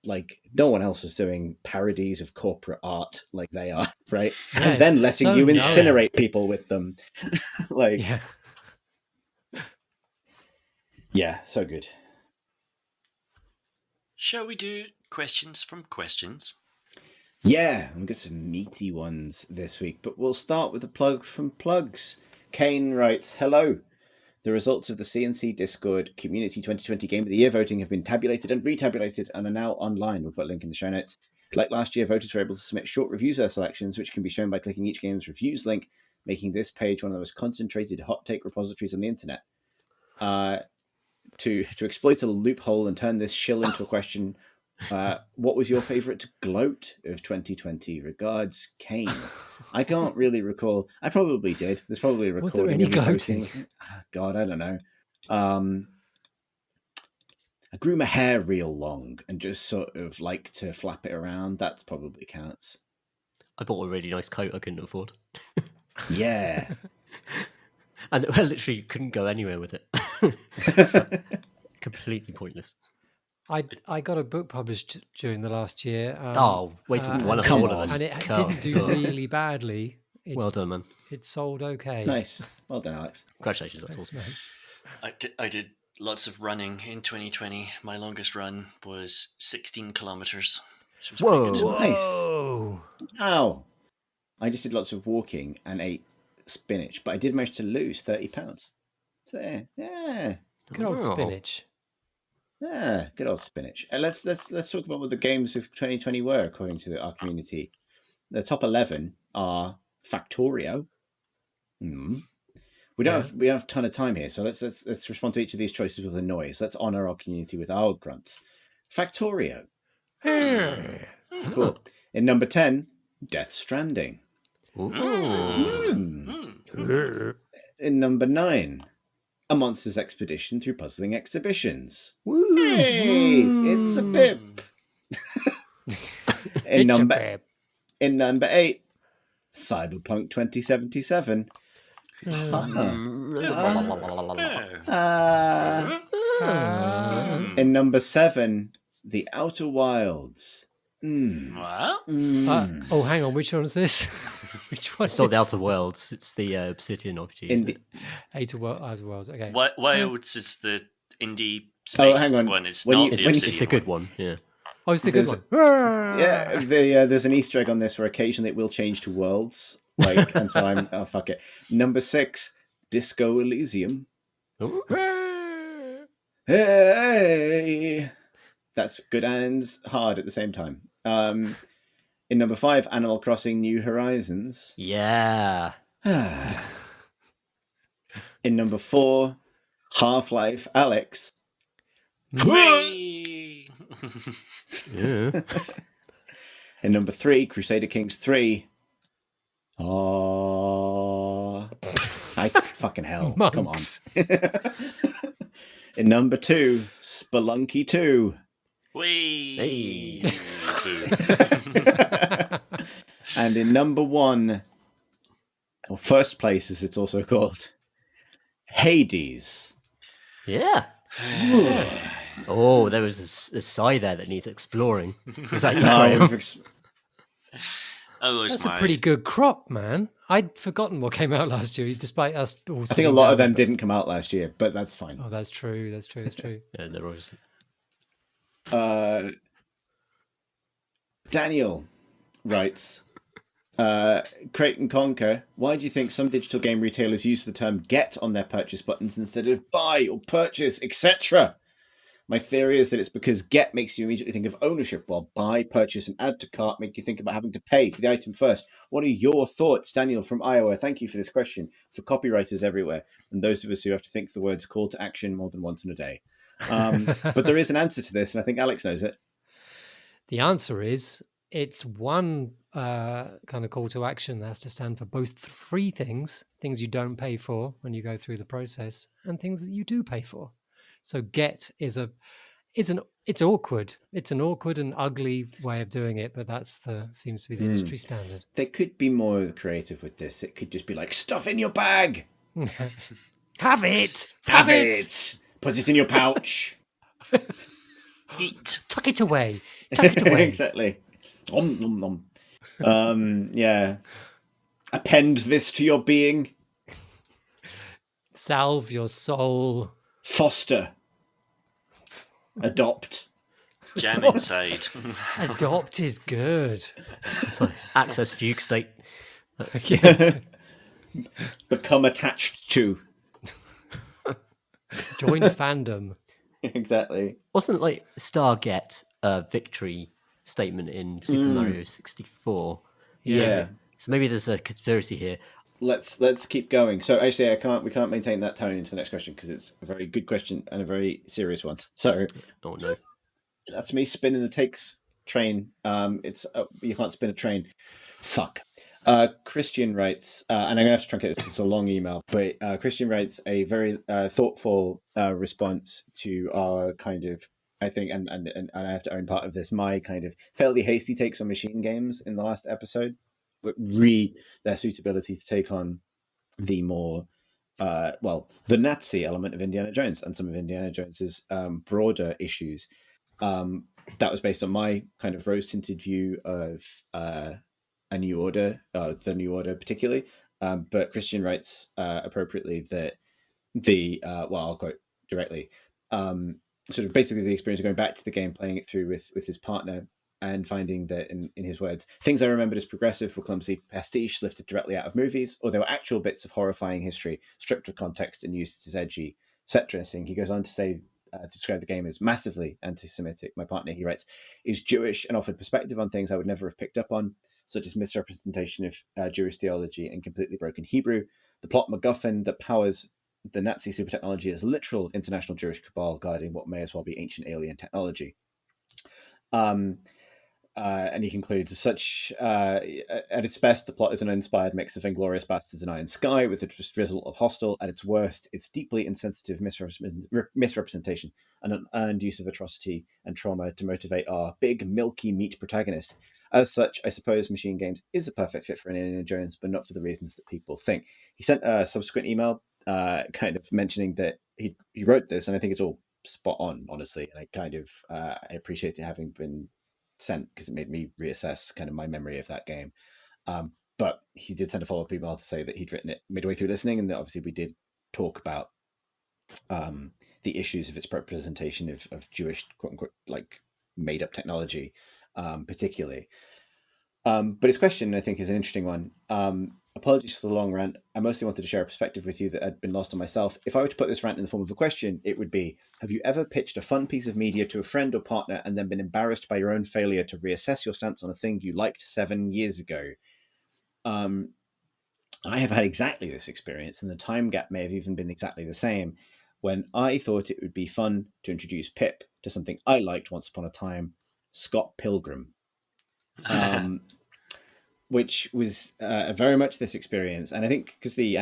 like no one else is doing parodies of corporate art like they are, right? And then letting you incinerate people with them. Like, yeah, so good. Shall we do questions from questions? Yeah, we've got some meaty ones this week, but we'll start with a plug from Plugs. Kane writes, hello. The results of the CNC Discord Community 2020 Game of the Year voting have been tabulated and retabulated and are now online. We'll put a link in the show notes. Like last year, voters were able to submit short reviews of their selections, which can be shown by clicking each game's reviews link, making this page one of the most concentrated hot take repositories on the internet. To exploit a loophole and turn this shill into a question, what was your favourite gloat of 2020? Regards, Kane. I can't really recall. I probably did. There's probably a recording. Was there any gloating? God, I don't know. I grew my hair real long and just sort of like to flap it around. That probably counts. I bought a really nice coat I couldn't afford. Yeah. And I literally couldn't go anywhere with it. So, completely pointless. I got a book published during the last year. Wait till one of come all of on. us. And it Come didn't do on. really badly. Well done, man. It sold okay. Nice. Well done, Alex. Congratulations, that's Thanks, awesome. man. I did lots of running in 2020. My longest run was 16 kilometers. Which was Whoa. pretty good. Nice. Whoa. Ow. I just did lots of walking and ate spinach, but I did manage to lose 30 pounds. So there. Yeah. Good old Wow. spinach. Yeah, good old spinach. Let's talk about what the games of 2020 were according to our community. The top 11 are Factorio. We don't have a ton of time here, so let's respond to each of these choices with a noise. Let's honor our community with our grunts. Factorio. Cool. In number 10, Death Stranding. In number 9, A Monster's Expedition Through Puzzling Exhibitions. Hey, it's a pip. In number 8, Cyberpunk 2077. In number 7, The Outer Wilds. What? Oh, hang on. Which one is this? Which one? It's not the Outer Worlds, it's the Obsidian RPG. In isn't the, it? Outer Worlds. Okay. Wilds is the indie space hang on. one. It's When not you- the when you- Obsidian It's the good one. one, yeah. Oh, it's the good There's one. yeah, there's an Easter egg on this where occasionally it will change to worlds. Like, and so I'm, oh, fuck it. Number 6, Disco Elysium. Hey! That's good and hard at the same time. In number 5, Animal Crossing New Horizons. Yeah. In number 4, Half-Life Alex. Whee! Yeah. In number 3, Crusader Kings 3. Oh, fucking hell. Come on. Monks. In number 2, Spelunky 2. Whee! Hey. And in number 1, or first place as it's also called, Hades. Yeah. Oh, there was a sigh there that needs exploring. Was that you, No, Graham? That's a pretty good crop, man. I'd forgotten what came out last year, despite us all. I think a lot of them didn't come out last year, but that's fine. Oh, that's true. That's true. Yeah, they're always... Daniel writes, Crate and Conquer, why do you think some digital game retailers use the term get on their purchase buttons instead of buy or purchase, etc.? My theory is that it's because get makes you immediately think of ownership, while buy, purchase, and add to cart make you think about having to pay for the item first. What are your thoughts, Daniel from Iowa? Thank you for this question. For copywriters everywhere, and those of us who have to think the words call to action more than once in a day. But there is an answer to this, and I think Alex knows it. The answer is it's one kind of call to action that has to stand for both free things you don't pay for when you go through the process, and things that you do pay for. So get is it's awkward. It's an awkward and ugly way of doing it, but seems to be the industry standard. They could be more creative with this. It could just be like, stuff in your bag. Have it. Have it. Put it in your pouch. Eat. Tuck it away. Tuck it away. Exactly. Nom, nom, nom. Yeah. Append this to your being. Salve your soul. Foster. Adopt. Jam inside. Adopt is good. It's like access fugue state. Become attached to. Join fandom. Exactly. Wasn't like Starget a victory statement in Super Mario 64? Yeah. So maybe there's a conspiracy here. Let's keep going. So actually, we can't maintain that tone into the next question because it's a very good question and a very serious one. So Oh no. that's me spinning the takes train. It's you can't spin a train. Fuck. Christian writes, and I'm gonna have to truncate this. It's a long email, but Christian writes a very thoughtful response to our kind of I think, and I have to own part of this, my kind of fairly hasty takes on machine games in the last episode, but their suitability to take on the more, the Nazi element of Indiana Jones and some of Indiana Jones's broader issues. That was based on my kind of rose-tinted view of A New Order, the New Order particularly. But Christian writes appropriately that I'll quote directly, sort of basically the experience of going back to the game, playing it through with his partner, and finding that, in his words, things I remembered as progressive were clumsy pastiche lifted directly out of movies, or they were actual bits of horrifying history stripped of context and used as edgy set dressing. He goes on to say, to describe the game as massively anti-Semitic. My partner, he writes, is Jewish and offered perspective on things I would never have picked up on, such as misrepresentation of Jewish theology and completely broken Hebrew. The plot MacGuffin that powers the Nazi super technology is literal international Jewish cabal guarding what may as well be ancient alien technology. And he concludes, as such, at its best, the plot is an uninspired mix of Inglourious Basterds and Iron Sky with a drizzle of Hostel. At its worst, it's deeply insensitive misrepresentation and an earned use of atrocity and trauma to motivate our big, milky meat protagonist. As such, I suppose Machine Games is a perfect fit for an Indiana Jones, but not for the reasons that people think. He sent a subsequent email kind of mentioning that he wrote this, and I think it's all spot on, honestly. And I kind of I appreciate it having been sent, because it made me reassess kind of my memory of that game. But he did send a follow-up email to say that he'd written it midway through listening, and that obviously we did talk about the issues of its representation of Jewish, quote-unquote, like made-up technology, particularly. But his question, I think, is an interesting one. Apologies for the long rant. I mostly wanted to share a perspective with you that had been lost on myself. If I were to put this rant in the form of a question, it would be, have you ever pitched a fun piece of media to a friend or partner and then been embarrassed by your own failure to reassess your stance on a thing you liked 7 years ago? I have had exactly this experience, and the time gap may have even been exactly the same, when I thought it would be fun to introduce Pip to something I liked once upon a time, Scott Pilgrim. Which was very much this experience. And I think because the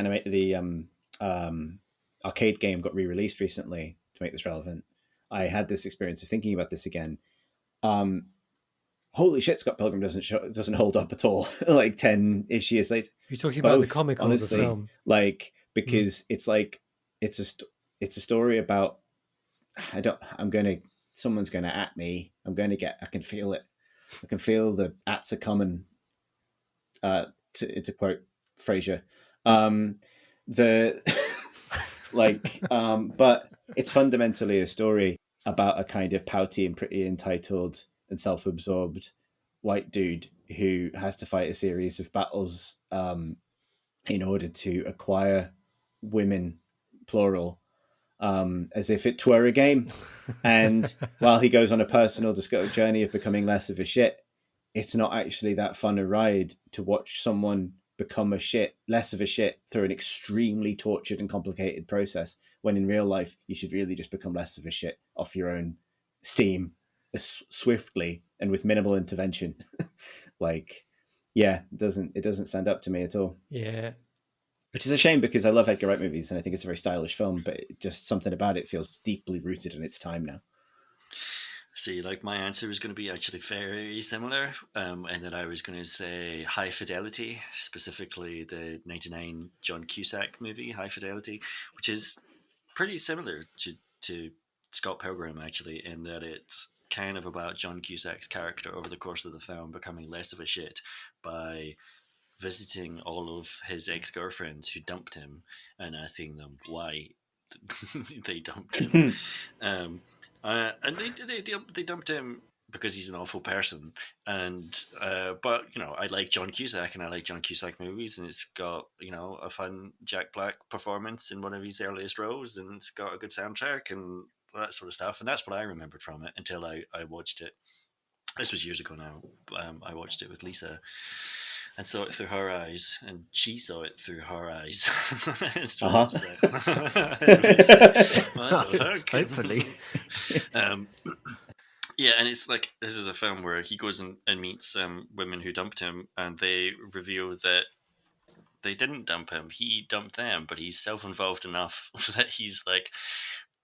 arcade game got re-released recently, to make this relevant, I had this experience of thinking about this again. Holy shit, Scott Pilgrim doesn't hold up at all. Like 10-ish years later. You're talking about the comic or honestly, the film? Like, because it's like it's a story about, someone's gonna at me. I can feel it. I can feel the ats are coming. To quote Frasier, but it's fundamentally a story about a kind of pouty and pretty entitled and self-absorbed white dude who has to fight a series of battles in order to acquire women, plural, as if it were a game. And while he goes on a personal journey of becoming less of a shit, it's not actually that fun a ride to watch someone become less of a shit through an extremely tortured and complicated process, when in real life you should really just become less of a shit off your own steam, swiftly and with minimal intervention. It doesn't stand up to me at all. Yeah. Which is a shame, because I love Edgar Wright movies and I think it's a very stylish film, but just something about it feels deeply rooted in its time now. See, like, my answer was going to be actually very similar, and then I was going to say High Fidelity, specifically the 99 John Cusack movie, High Fidelity, which is pretty similar to Scott Pilgrim, actually, in that it's kind of about John Cusack's character over the course of the film becoming less of a shit by visiting all of his ex-girlfriends who dumped him and asking them why they dumped him. And they dumped him because he's an awful person. And but I like John Cusack, and I like John Cusack movies, and it's got a fun Jack Black performance in one of his earliest roles, and it's got a good soundtrack and that sort of stuff. And that's what I remembered from it until I watched it. This was years ago now. I watched it with Lisa and saw it through her eyes, and she saw it through her eyes. Hopefully. Yeah, and it's like, this is a film where he goes and meets women who dumped him, and they reveal that they didn't dump him. He dumped them, but he's self-involved enough that he's like,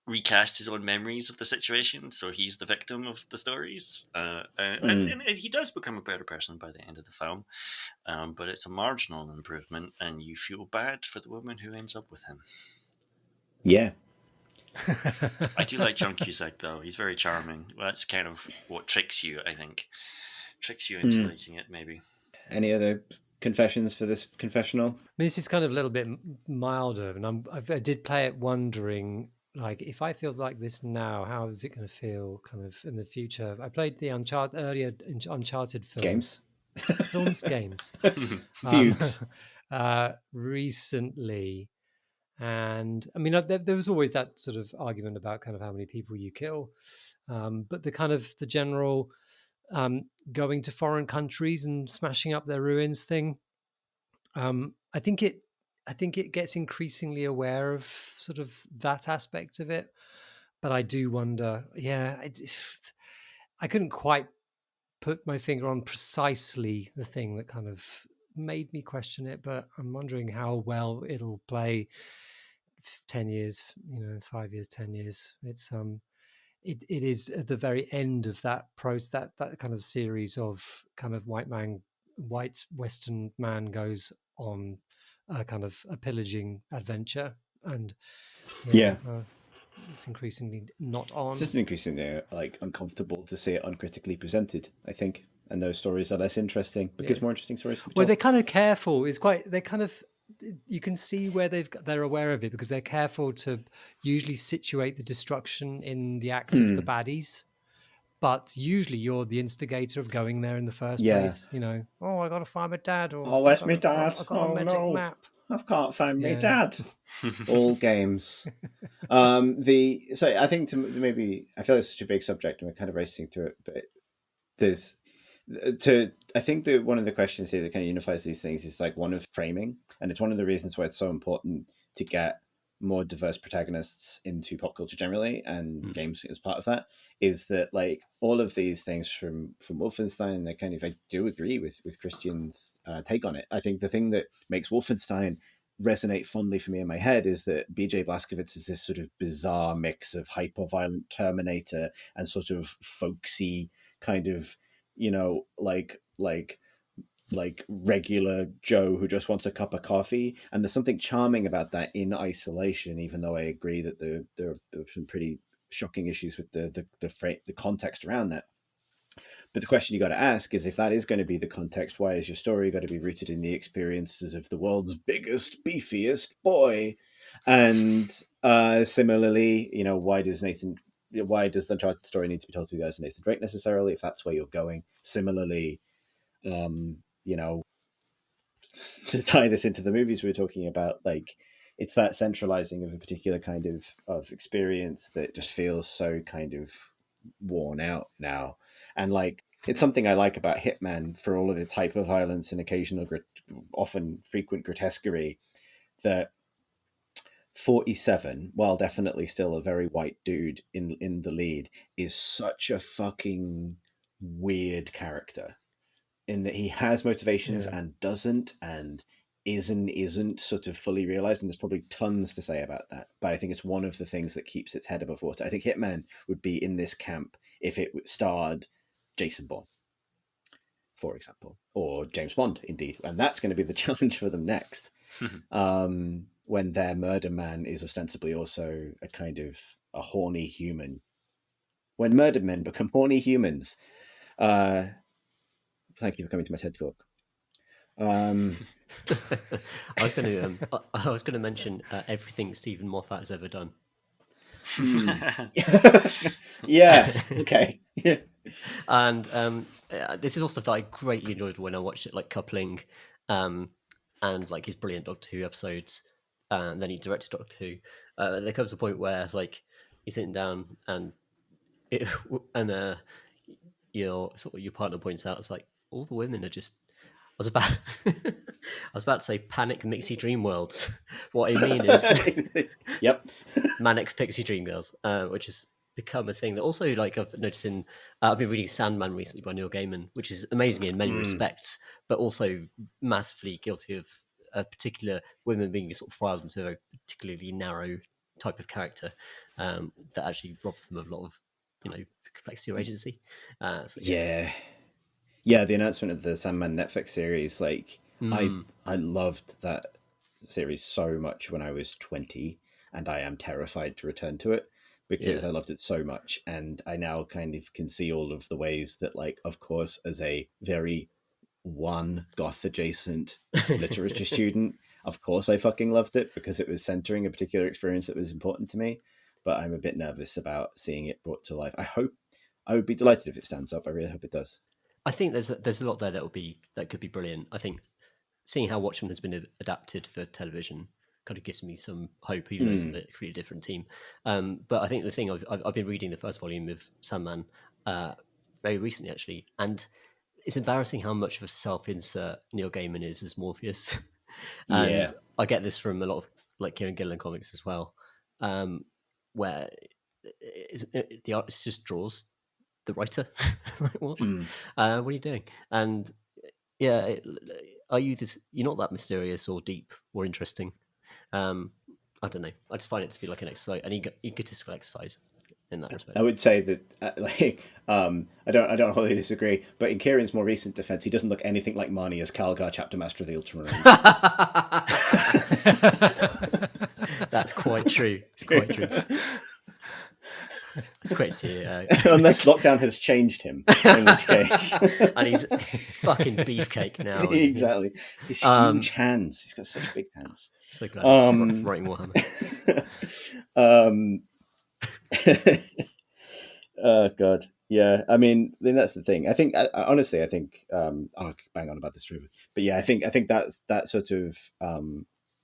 recast his own memories of the situation, so he's the victim of the stories. And he does become a better person by the end of the film, but it's a marginal improvement, and you feel bad for the woman who ends up with him. Yeah. I do like John Cusack, though. He's very charming. That's kind of what tricks you, I think. Tricks you into liking it, maybe. Any other confessions for this confessional? I mean, this is kind of a little bit milder, and I did play it wondering, like, if I feel like this now, how is it going to feel kind of in the future? I played the Uncharted Games? games Fugues. recently. And I mean, there was always that sort of argument about kind of how many people you kill. But the kind of the general going to foreign countries and smashing up their ruins thing, I think it gets increasingly aware of sort of that aspect of it. But I do wonder, I couldn't quite put my finger on precisely the thing that kind of made me question it, but I'm wondering how well it'll play 10 years, 5 years, 10 years. It's it is at the very end of that that kind of series of kind of white Western man goes on a kind of a pillaging adventure, and it's increasingly not on. It's just increasingly uncomfortable to see it uncritically presented, I think, and those stories are less interesting because more interesting stories. Well, they're kind of careful. You can see where they're aware of it, because they're careful to usually situate the destruction in the act of the baddies. But usually you're the instigator of going there in the first place. Oh, I got to find my dad. Or, where's my dad? I got a magic map. I can't find my dad. All games. So I think I feel it's such a big subject and we're kind of racing through it, but I think that one of the questions here that kind of unifies these things is like one of framing, and it's one of the reasons why it's so important to get more diverse protagonists into pop culture generally, and games as part of that, is that like all of these things from Wolfenstein, they kind of, I do agree with Christian's take on it. I think the thing that makes Wolfenstein resonate fondly for me in my head is that BJ Blazkowicz is this sort of bizarre mix of hyper-violent Terminator and sort of folksy kind of, like regular Joe who just wants a cup of coffee. And there's something charming about that in isolation, even though I agree that there are some pretty shocking issues with the context around that. But the question you got to ask is, if that is going to be the context, why is your story got to be rooted in the experiences of the world's biggest, beefiest boy? And similarly, why does the Uncharted story need to be told through the eyes of Nathan Drake necessarily, if that's where you're going? Similarly, to tie this into the movies we were talking about, like, it's that centralizing of a particular kind of experience that just feels so kind of worn out now. And like, it's something I like about Hitman, for all of its hyper-violence and occasional, often frequent grotesquerie, that 47, while definitely still a very white dude in the lead, is such a fucking weird character, in that he has motivations and doesn't, and isn't sort of fully realized. And there's probably tons to say about that, but I think it's one of the things that keeps its head above water. I think Hitman would be in this camp if it starred Jason Bourne, for example, or James Bond, indeed. And that's going to be the challenge for them next. When their murder man is ostensibly also a kind of a horny human. When murdered men become horny humans. Thank you for coming to my TED Talk. I was going to mention everything Stephen Moffat has ever done. Yeah. Okay. Yeah. And this is all stuff that I greatly enjoyed when I watched it, like coupling, and like his brilliant Doctor Who episodes, and then he directed Doctor Who. There comes a point where like he's sitting down and your partner points out, it's like, all the women are just. I was about to say panic mixie dream worlds. What I mean is, yep, manic pixie dream girls, which has become a thing that also, like, I've noticed in. I've been reading Sandman recently by Neil Gaiman, which is amazing in many respects, but also massively guilty of a particular women being sort of filed into a very particularly narrow type of character. that actually robs them of a lot of complexity or agency. Yeah, the announcement of the Sandman Netflix series, like I loved that series so much when I was 20, and I am terrified to return to it because I loved it so much, and I now kind of can see all of the ways that, like, of course, as a very goth adjacent literature student, of course I fucking loved it because it was centering a particular experience that was important to me, but I'm a bit nervous about seeing it brought to life. I would be delighted if it stands up. I really hope it does. I think there's a lot there that could be brilliant. I think seeing how Watchmen has been adapted for television kind of gives me some hope, even though it's a completely different team. But I think the thing I've been reading the first volume of Sandman very recently, actually, and it's embarrassing how much of a self-insert Neil Gaiman is as Morpheus. And I get this from a lot of like Kieran Gillen comics as well, where the artist just draws the writer. Like, what? What are you doing? And you're not that mysterious or deep or interesting. I don't know. I just find it to be like an exercise, an egotistical exercise in that respect. I would say that, I don't wholly disagree, but in Kieran's more recent defense, he doesn't look anything like Marnie as Calgar, chapter master of the Ultramarines. That's quite true. It's quite true. It's great to see. Unless lockdown has changed him, in which case. And he's fucking beefcake now. Exactly. His huge hands. He's got such big hands. So glad writing Warhammer. Oh God, yeah. I mean, that's the thing. I think, honestly, I think I'll bang on about this forever. But yeah, I think that's that sort of.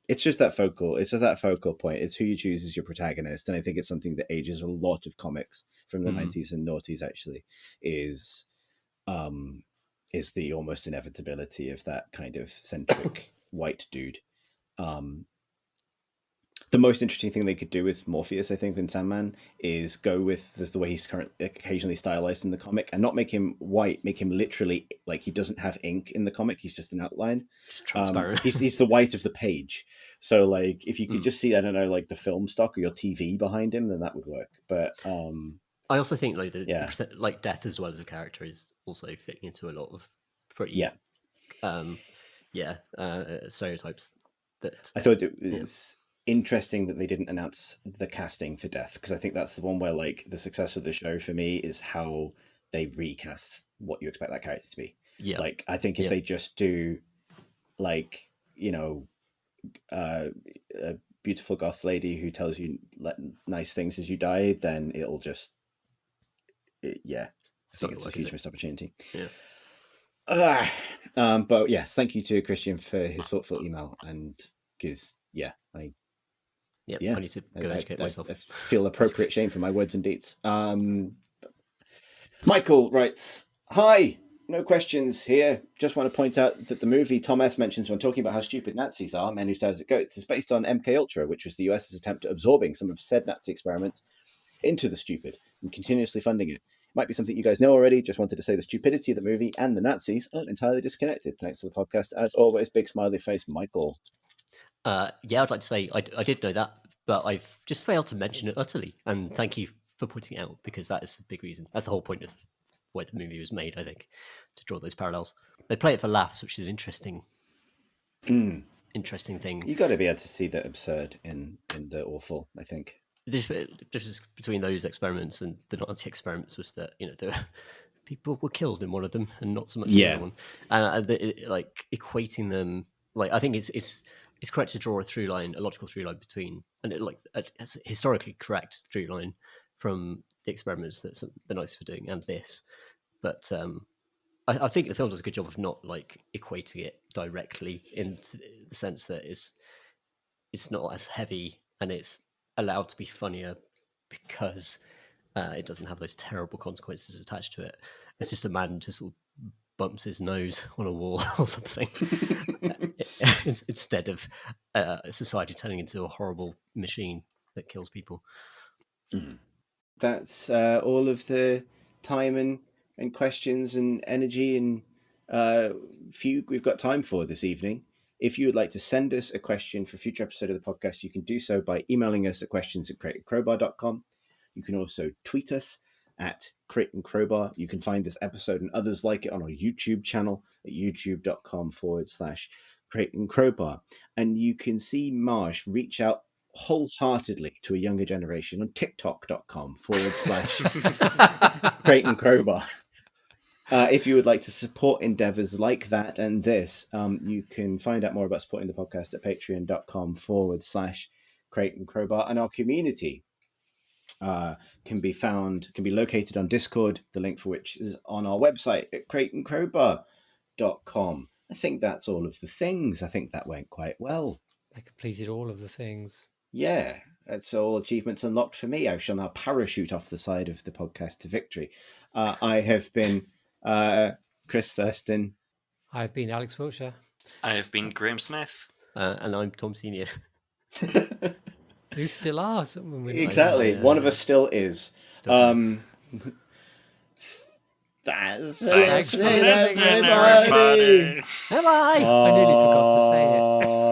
It's just that focal point. It's who you choose as your protagonist, and I think it's something that ages a lot of comics from the 90s and noughties. Actually, is the almost inevitability of that kind of centric white dude. The most interesting thing they could do with Morpheus, I think, in Sandman, is go with the way he's currently occasionally stylized in the comic, and not make him white, make him literally like he doesn't have ink in the comic; he's just an outline. Just transparent. He's the white of the page. So, like, if you could just see, I don't know, like the film stock or your TV behind him, then that would work. But I also think like like Death as well as a character is also fitting into a lot of pretty stereotypes. That I thought it was interesting that they didn't announce the casting for Death, because I think that's the one where, like, the success of the show for me is how they recast what you expect that character to be. Yeah. Like, I think if they just do, like, a beautiful goth lady who tells you nice things as you die, then it'll just I think it's a huge missed opportunity. But yes, thank you to Christian for his thoughtful email, and because I need to go educate myself. I feel appropriate shame for my words and deeds. Michael writes, "Hi, no questions here. Just want to point out that the movie Tom S. mentions when talking about how stupid Nazis are, Men Who Stare at Goats, is based on MK Ultra, which was the US's attempt at absorbing some of said Nazi experiments into the stupid and continuously funding it. Might be something you guys know already. Just wanted to say the stupidity of the movie and the Nazis aren't entirely disconnected. Thanks for the podcast. As always, big smiley face, Michael." I'd like to say I did know that, but I've just failed to mention it utterly. And thank you for pointing it out, because that is a big reason. That's the whole point of why the movie was made, I think, to draw those parallels. They play it for laughs, which is an interesting thing. You got to be able to see the absurd in the awful, I think. The difference between those experiments and the Nazi experiments was that people were killed in one of them, and not so much in the other one. And like equating them, like I think it's correct to draw a logical through line between, and a historically correct through line from the experiments that the Nazis were doing and this. But I think the film does a good job of not like equating it directly, in the sense that it's not as heavy, and it's allowed to be funnier because it doesn't have those terrible consequences attached to it. It's just a man just sort of bumps his nose on a wall or something instead of society turning into a horrible machine that kills people. That's all of the time and questions and energy and few we've got time for this evening. If you would like to send us a question for a future episode of the podcast, you can do so by emailing us at questions@creativecrowbar.com. You can also tweet us at Crate and Crowbar. You can find this episode and others like it on our YouTube channel at youtube.com/Crate and Crowbar. And you can see Marsh reach out wholeheartedly to a younger generation on TikTok.com/Crate and Crowbar. If you would like to support endeavors like that and this, you can find out more about supporting the podcast at patreon.com/Crate and Crowbar. And our community can be located on Discord, the link for which is on our website at crateandcrowbar.com. I think that's all of the things. I think that went quite well. I completed all of the things. Yeah, that's all achievements unlocked for me. I shall now parachute off the side of the podcast to victory. I have been Chris Thurston. I've been Alex Wiltshire. I have been Graham Smith. And I'm Tom Senior. You still are. Exactly. One of us still is. That's Thanks for listening, everybody. Bye-bye. I nearly forgot to say it.